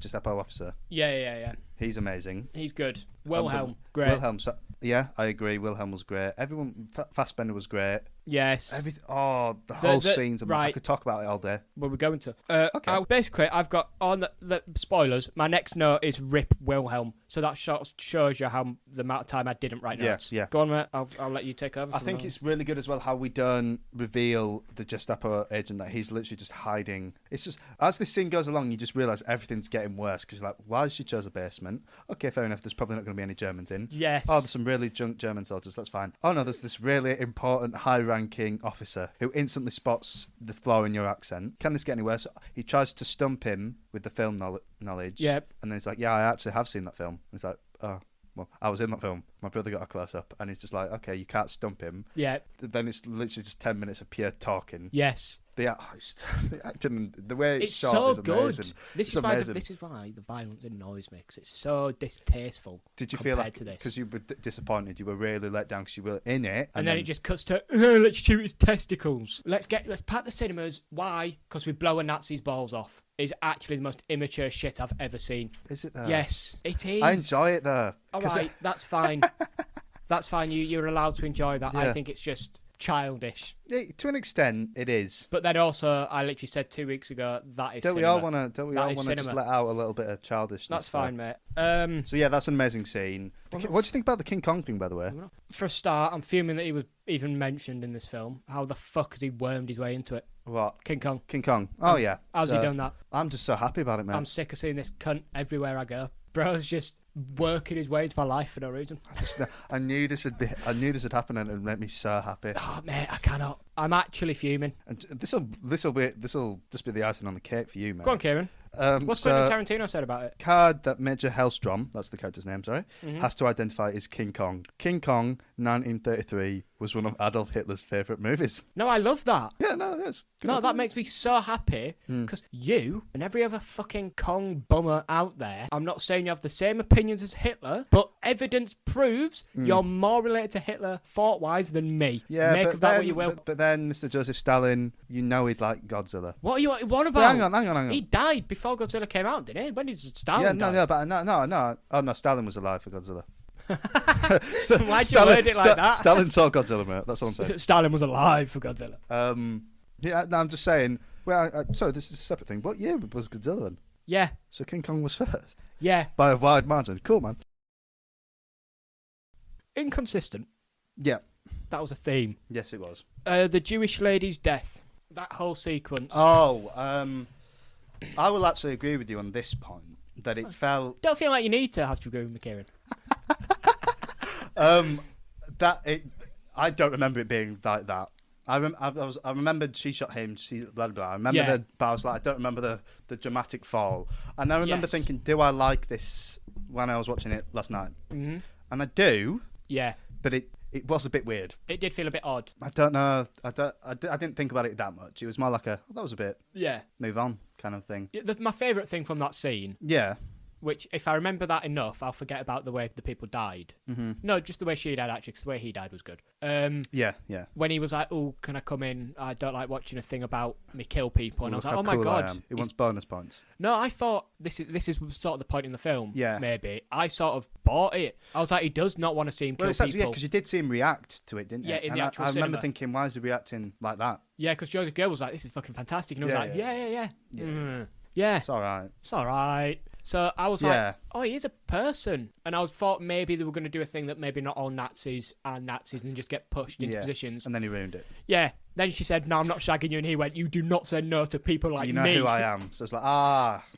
Gestapo officer. Yeah. He's amazing. He's good. Wilhelm, great. Wilhelm, yeah, I agree. Wilhelm was great. Everyone, Fassbender was great. Yes. Everything. Oh, the whole scene's amazing. right. I could talk about it all day. Well, we're going to. Okay. Basically, I've got on the spoilers. My next note is Rip Wilhelm. So that shows you how the amount of time I didn't write notes. Yeah. Go on, mate. I'll let you take over. I think it's really good as well how we don't reveal the Gestapo agent that he's literally just hiding. It's just as this scene goes along, you just realise everything's getting worse because you're like, why she chose a basement? Okay, fair enough. There's probably not going to be any Germans in. Yes. Oh, there's some really junk German soldiers. That's fine. Oh no, there's this really important, high-ranking officer who instantly spots the flaw in your accent. Can this get any worse? He tries to stump him with the film knowledge. Yep. And then he's like, yeah, I actually have seen that film. And he's like, oh, well, I was in that film. My brother got a close-up. And he's just like, okay, you can't stump him. Yeah. Then it's literally just 10 minutes of pure talking. Yes. The acting, the way it's shot so is amazing. Good. This is why the violence annoys me, because it's so distasteful. Did you feel like, to this? because you were disappointed, you were really let down because you were in it, and then it just cuts to let's shoot his testicles. Let's pack the cinemas. Why? Because we blow a Nazi's balls off. It's actually the most immature shit I've ever seen. Is it though? Yes, it is. I enjoy it though. All right, that's fine. That's fine. You're allowed to enjoy that. Yeah. I think it's just childish. To an extent, it is. But then also, I literally said 2 weeks ago that is. Don't we cinema. all want to just let out a little bit of childishness? That's fine, mate. So yeah, that's an amazing scene. What do you think about the King Kong thing, by the way? For a start, I'm fuming that he was even mentioned in this film. How the fuck has he wormed his way into it? What? King Kong. King Kong. Oh yeah. How's he done that? I'm just so happy about it, man. I'm sick of seeing this cunt everywhere I go. Bro's just working his way into my life for no reason. I knew this would happen, and it would make me so happy. Oh mate, I cannot. I'm actually fuming. And this will just be the icing on the cake for you, mate. Go on, Kieran. What's Quentin Tarantino said about it? Card that Major Hellstrom, that's the character's name, sorry, has to identify is King Kong. King Kong, 1933, was one of Adolf Hitler's favourite movies. No, I love that. Yeah, no, yes. No, that makes me so happy because you and every other fucking Kong bummer out there, I'm not saying you have the same opinions as Hitler, but evidence proves you're more related to Hitler thought-wise than me. Yeah, Make of that what you will. But then, Mr. Joseph Stalin, you know he'd like Godzilla. What are you on about? But hang on. He died before Godzilla came out, didn't he? When did Stalin die? No. Oh, no, Stalin was alive for Godzilla. Why'd you word it like that? Stalin saw Godzilla, mate. That's all I'm saying. Stalin was alive for Godzilla. Yeah, no, I'm just saying. Well, sorry, this is a separate thing. What year was Godzilla then? Yeah. So King Kong was first? Yeah. By a wide margin. Cool, man. Inconsistent. Yeah. That was a theme. Yes, it was. The Jewish lady's death. That whole sequence. Oh, I will actually agree with you on this point. That it felt... Don't feel like you need to have to agree with me, Kieran. I don't remember it being like that. I remembered she shot him. She blah blah. I remember but I was like, I don't remember the dramatic fall. And I remember thinking, do I like this when I was watching it last night? Mm-hmm. And I do. Yeah. But it was a bit weird. It did feel a bit odd. I don't know. I didn't think about it that much. It was more like that was a bit. Yeah. Move on kind of thing. My favourite thing from that scene. Yeah. Which, if I remember that enough, I'll forget about the way the people died. Mm-hmm. No, just the way she died, actually, because the way he died was good. Yeah. When he was like, oh, can I come in? I don't like watching a thing about me kill people. And I was like, oh my God. He wants bonus points. No, I thought this is sort of the point in the film, maybe. I sort of bought it. I was like, he does not want to see him kill people. Yeah, because you did see him react to it, didn't you? Yeah, in the actual cinema. I remember thinking, why is he reacting like that? Yeah, because Joseph Girl was like, this is fucking fantastic. And I was like, yeah. Yeah, it's all right. It's all right. So I was Yeah. like, oh, he is a person. And I thought maybe they were going to do a thing that maybe not all Nazis are Nazis and then just get pushed into positions. And then he ruined it. Yeah. Then she said, no, I'm not shagging you. And he went, you do not say no to people like me. Do you know who I am? So it's like,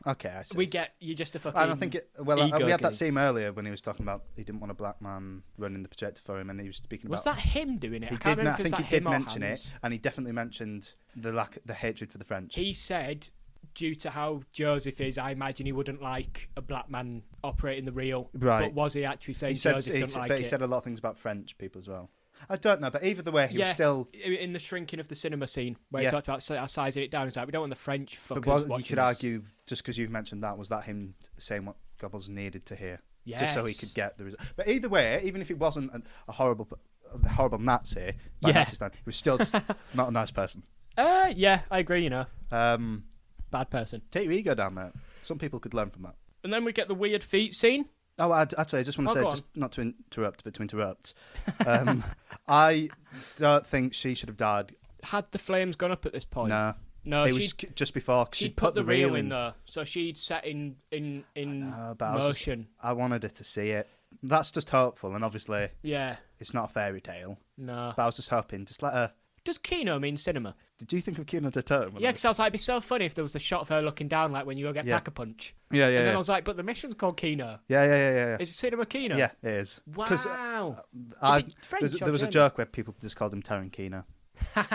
okay, I see. You're just a fucking And I think we had ego that scene earlier when he was talking about he didn't want a black man running the projector for him, and he was speaking about. Was that him doing it? He I can't did. remember I if it was think like he did him or mention Hans. it, and he definitely mentioned the hatred for the French. He said, due to how Joseph is, I imagine he wouldn't like a black man operating the reel. Right. But was he actually saying He said, Joseph doesn't like but it? he said a lot of things about French people as well. I don't know, but either way, he was still. In the shrinking of the cinema scene, where he talked about sizing it down, he's like, we don't want the French fuckers watching You could argue, just because you've mentioned that, was that him saying what Goebbels needed to hear? Yes. Just so he could get the result. But either way, even if he wasn't a horrible Nazi, by Nazi standard, he was still just not a nice person. Yeah, I agree, Bad person. Take your ego down, mate. Some people could learn from that. And then we get the weird feet scene. Oh, actually, I just want to say, just not to interrupt, but to interrupt. I don't think she should have died. Had the flames gone up at this point? No, it was just before. She'd put the reel in there, so she'd set in motion. I wanted her to see it. That's just hopeful, and obviously, it's not a fairy tale. No, but I was just hoping, just let her. Does Kino mean cinema? Did you think of Kino de Turn? Yeah, because I was like, it'd be so funny if there was a shot of her looking down, like when you go get Pack-a-Punch. Yeah. And then I was like, but the mission's called Kino. Yeah. Is it cinema Kino? Yeah, it is. Wow. There was a joke where people just called him Tarantino. But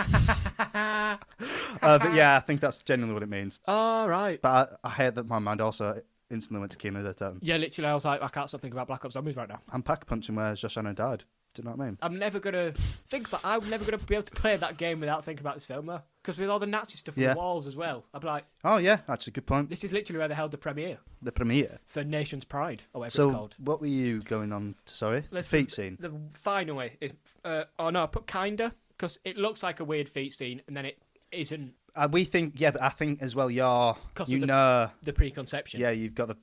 yeah, I think that's genuinely what it means. Oh, right. But I hate that my mind also instantly went to Kino de Turn. Yeah, literally, I was like, I can't stop thinking about Black Ops Zombies right now. I'm Pack-a-Punching where Shoshana died. Do you know what I mean? I'm never going to be able to play that game without thinking about this film, though. Because with all the Nazi stuff on the walls as well, I'd be like... Oh, yeah, actually, good point. This is literally where they held the premiere. The premiere? For Nation's Pride, or whatever it's called. So, what were you going on to, sorry? The feet scene? The finally is... I put kinda, because it looks like a weird feet scene, and then it isn't. We think... Yeah, but I think as well, the preconception. Yeah, you've got the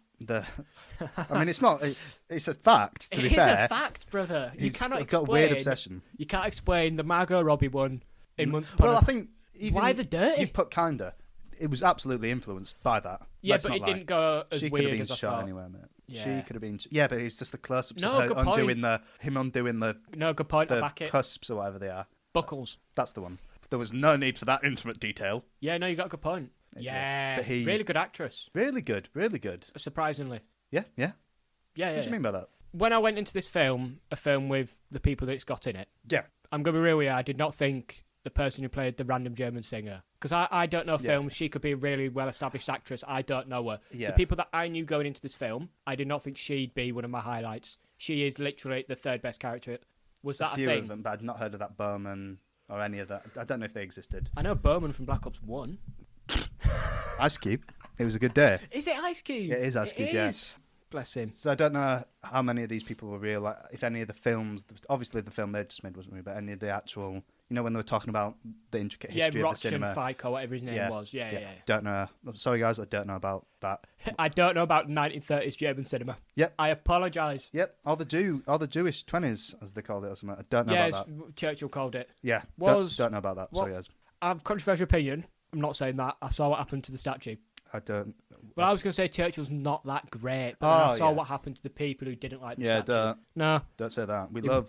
I mean, it's not. It's a fact. To be fair, it is a fact, brother. You cannot explain. Got a weird obsession. You can't explain the Margot Robbie one in Once Upon I think why the dirty? You've put kinda. It was absolutely influenced by that. Yeah, but it didn't go as she weird could have been as I shot thought. anywhere, mate. Yeah. She could have been. Yeah, but it was just the close-ups No, of her good undoing the. No, good point. The I back it. cusps or whatever they are. Buckles. That's the one. There was no need for that intimate detail. Yeah, no, you got a good point. Yeah, but really good actress. Really good. Surprisingly. Yeah. What do you mean by that? When I went into this film, a film with the people that it's got in it, I'm going to be real with you, I did not think the person who played the random German singer, because I don't know films, she could be a really well-established actress, I don't know her. Yeah. The people that I knew going into this film, I did not think she'd be one of my highlights. She is literally the third best character. Was that a few thing? of them, but I'd not heard of that Bowman or any of that. I don't know if they existed. I know Bowman from Black Ops 1. Ice Cube. It was a good day. Is it Ice Cube? It is Ice Cube, yes. Bless him. So I don't know how many of these people were real. Like, if any of the films, obviously the film they just made wasn't real, but any of the actual, when they were talking about the intricate history of the cinema. Yeah, Rockson, Fyko, whatever his name was. Yeah. Don't know. Sorry, guys, I don't know about that. I don't know about 1930s German cinema. Yep. I apologise. Yep. All the Jewish 20s, as they called it, or something. I don't know about that. Yeah, Churchill called it. Yeah. Don't know about that. Sorry, guys. I have a controversial opinion. I'm not saying that. I saw what happened to the statue. I don't. Well, I was going to say Churchill's not that great, but then I saw what happened to the people who didn't like the statue. Don't say that.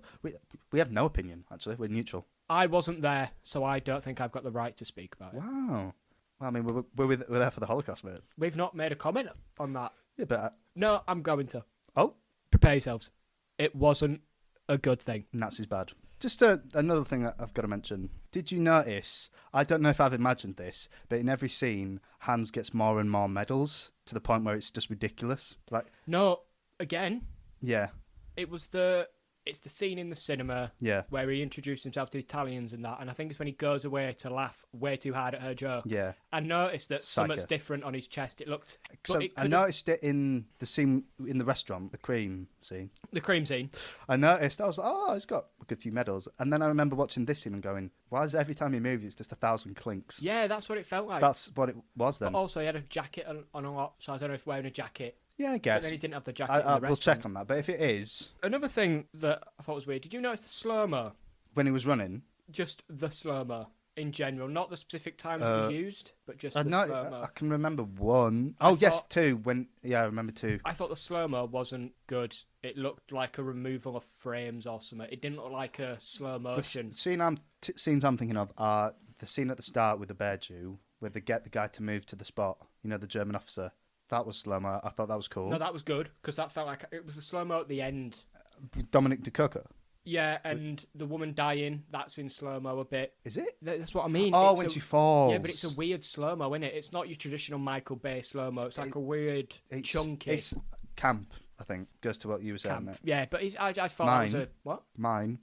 We have no opinion, actually. We're neutral. I wasn't there, so I don't think I've got the right to speak about it. Wow. Well, I mean, we're there for the Holocaust, mate. We've not made a comment on that. Yeah, but... No, I'm going to. Oh? Prepare yourselves. It wasn't a good thing. Nazis bad. Just another thing that I've got to mention. Did you notice, I don't know if I've imagined this, but in every scene, Hans gets more and more medals to the point where it's just ridiculous. No, again. Yeah. It's the scene in the cinema where he introduced himself to the Italians and that, and I think it's when he goes away to laugh way too hard at her joke. Yeah. I noticed that something's different on his chest. It looked... I noticed it in the scene in the restaurant, the cream scene. The cream scene. I was like, oh, he's got a good few medals. And then I remember watching this scene and going, why is it every time he moves, it's just 1,000 clinks? Yeah, that's what it felt like. That's what it was then. But also, he had a jacket on a lot, so I don't know if wearing a jacket... Yeah, I guess. But then he didn't have the jacket in the restaurant. We'll check on that, but if it is... Another thing that I thought was weird, did you notice the slow-mo? When he was running? Just the slow-mo. in general, not the specific times it was used, but just the no, slow-mo. I can remember one. Yes, two. I remember two. I thought the slow-mo wasn't good. It looked like a removal of frames or something. It didn't look like a slow motion. The scenes I'm thinking of are the scene at the start with the bear Jew, where they get the guy to move to the spot. You know, the German officer. That was slow-mo. I thought that was cool. No, that was good, because that felt like it was the slow-mo at the end. Dominic DeCoco. Yeah, and the woman dying, that's in slow-mo a bit. Is it? That's what I mean. Oh, when she falls. Yeah, but it's a weird slow-mo, isn't it? It's not your traditional Michael Bay slow-mo. It's like a weird, chunky. It's camp, I think. Goes to what you were saying. Camp. Yeah, but I thought it was a... What? Mine.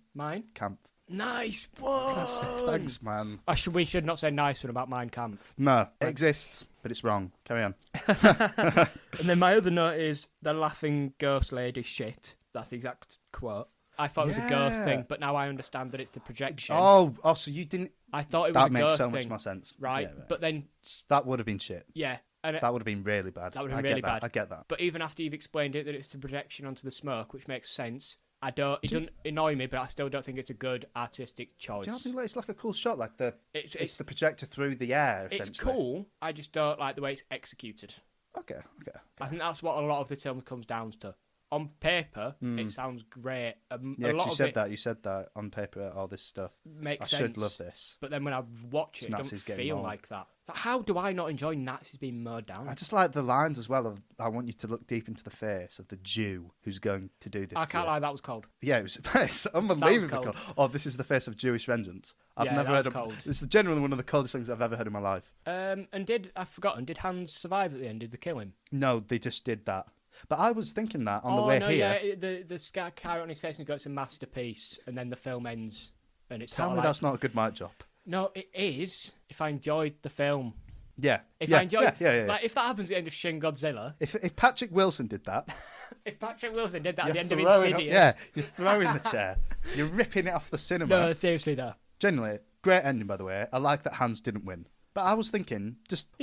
Camp. Nice one! Thanks, man. We should not say nice one about Mein Kampf. No, it exists, but it's wrong. Carry on. And then my other note is, the laughing ghost lady shit. That's the exact quote. I thought it was a ghost thing, but now I understand that it's the projection. Oh, so you didn't... I thought it was a ghost thing. That makes so much more sense. Right, yeah. But then... That would have been shit. Yeah. And that would have been really bad. That would have been really bad. I get that. But even after you've explained it, that it's a projection onto the smoke, which makes sense... It doesn't annoy me, but I still don't think it's a good artistic choice. Do you not think it's like a cool shot? Like it's the projector through the air, essentially. It's cool. I just don't like the way it's executed. Okay. I think that's what a lot of the film comes down to. On paper, it sounds great. You said that on paper, all this stuff makes sense. I should love this. But then when I watch it, it doesn't feel like that. How do I not enjoy Nazis being mowed down? I just like the lines as well of, I want you to look deep into the face of the Jew who's going to do this. I can't lie, that was cold. Yeah, it's unbelievably cold. Oh, this is the face of Jewish vengeance. I've never heard of cold. This is generally one of the coldest things I've ever heard in my life. Did Hans survive at the end? Did they kill him? No, they just did that. But I was thinking that on the way here. Yeah, the scar carrot on his face and it's a masterpiece, and then the film ends, and it's Tell me that's not a good mic drop. No, it is. If I enjoyed the film. Yeah. I enjoyed, like if that happens at the end of Shin Godzilla. If Patrick Wilson did that. If Patrick Wilson did that at the end of Insidious. You're throwing the chair. You're ripping it off the cinema. No, seriously though. Genuinely, great ending by the way. I like that Hans didn't win. But I was thinking,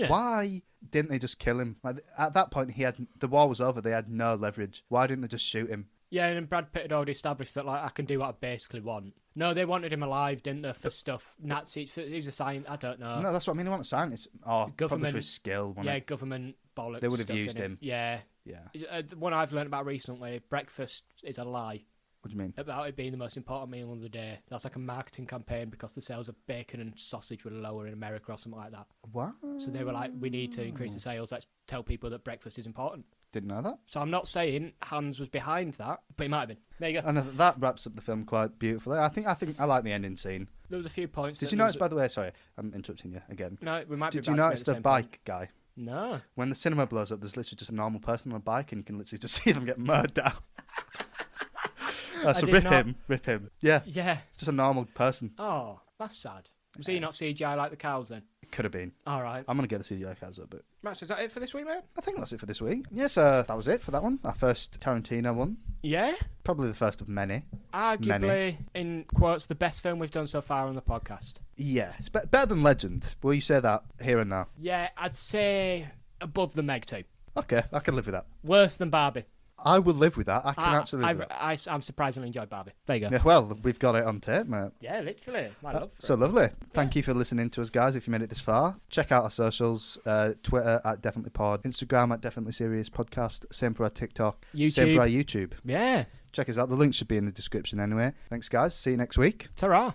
why didn't they just kill him? Like at that point, the war was over. They had no leverage. Why didn't they just shoot him? Yeah, and Brad Pitt had already established that I can do what I basically want. No, they wanted him alive, didn't they, for stuff? Nazis, he was a scientist, I don't know. No, that's what I mean. They want a scientist. Oh, probably for his skill. Government bollocks. They would have used him. Yeah. The one I've learned about recently, breakfast is a lie. What do you mean? About it being the most important meal of the day. That's like a marketing campaign because the sales of bacon and sausage were lower in America or something like that. What? So they were like, we need to increase the sales. Let's tell people that breakfast is important. Didn't know that. So I'm not saying Hans was behind that, but he might have been. There you go. And that wraps up the film quite beautifully. I think I like the ending scene. There was a few points. Did you notice, by the way, sorry, I'm interrupting you again. No, we might be. Did you notice the bike guy? No. When the cinema blows up, there's literally just a normal person on a bike and you can literally just see them get mowed down. So rip him. Yeah. Yeah. It's just a normal person. Oh, that's sad. Was he not CGI like the cows then? It could have been. All right. I'm going to get the CGI cows up, but... Right, so is that it for this week, mate? I think that's it for this week. Yes, that was it for that one. Our first Tarantino one. Yeah? Probably the first of many. Arguably, in quotes, the best film we've done so far on the podcast. Yeah, it's better than Legend. Will you say that here and now? Yeah, I'd say above the Meg 2. Okay, I can live with that. Worse than Barbie. I will live with that. I can actually live with that. I'm surprisingly enjoyed Barbie. There you go. Yeah, well, we've got it on tape, mate. Yeah, literally. My love for so lovely. Thank you for listening to us, guys, if you made it this far. Check out our socials. Twitter at Definitely Pod. Instagram at Definitely Serious Podcast. Same for our TikTok. YouTube. Same for our YouTube. Yeah. Check us out. The link should be in the description anyway. Thanks, guys. See you next week. Ta-ra.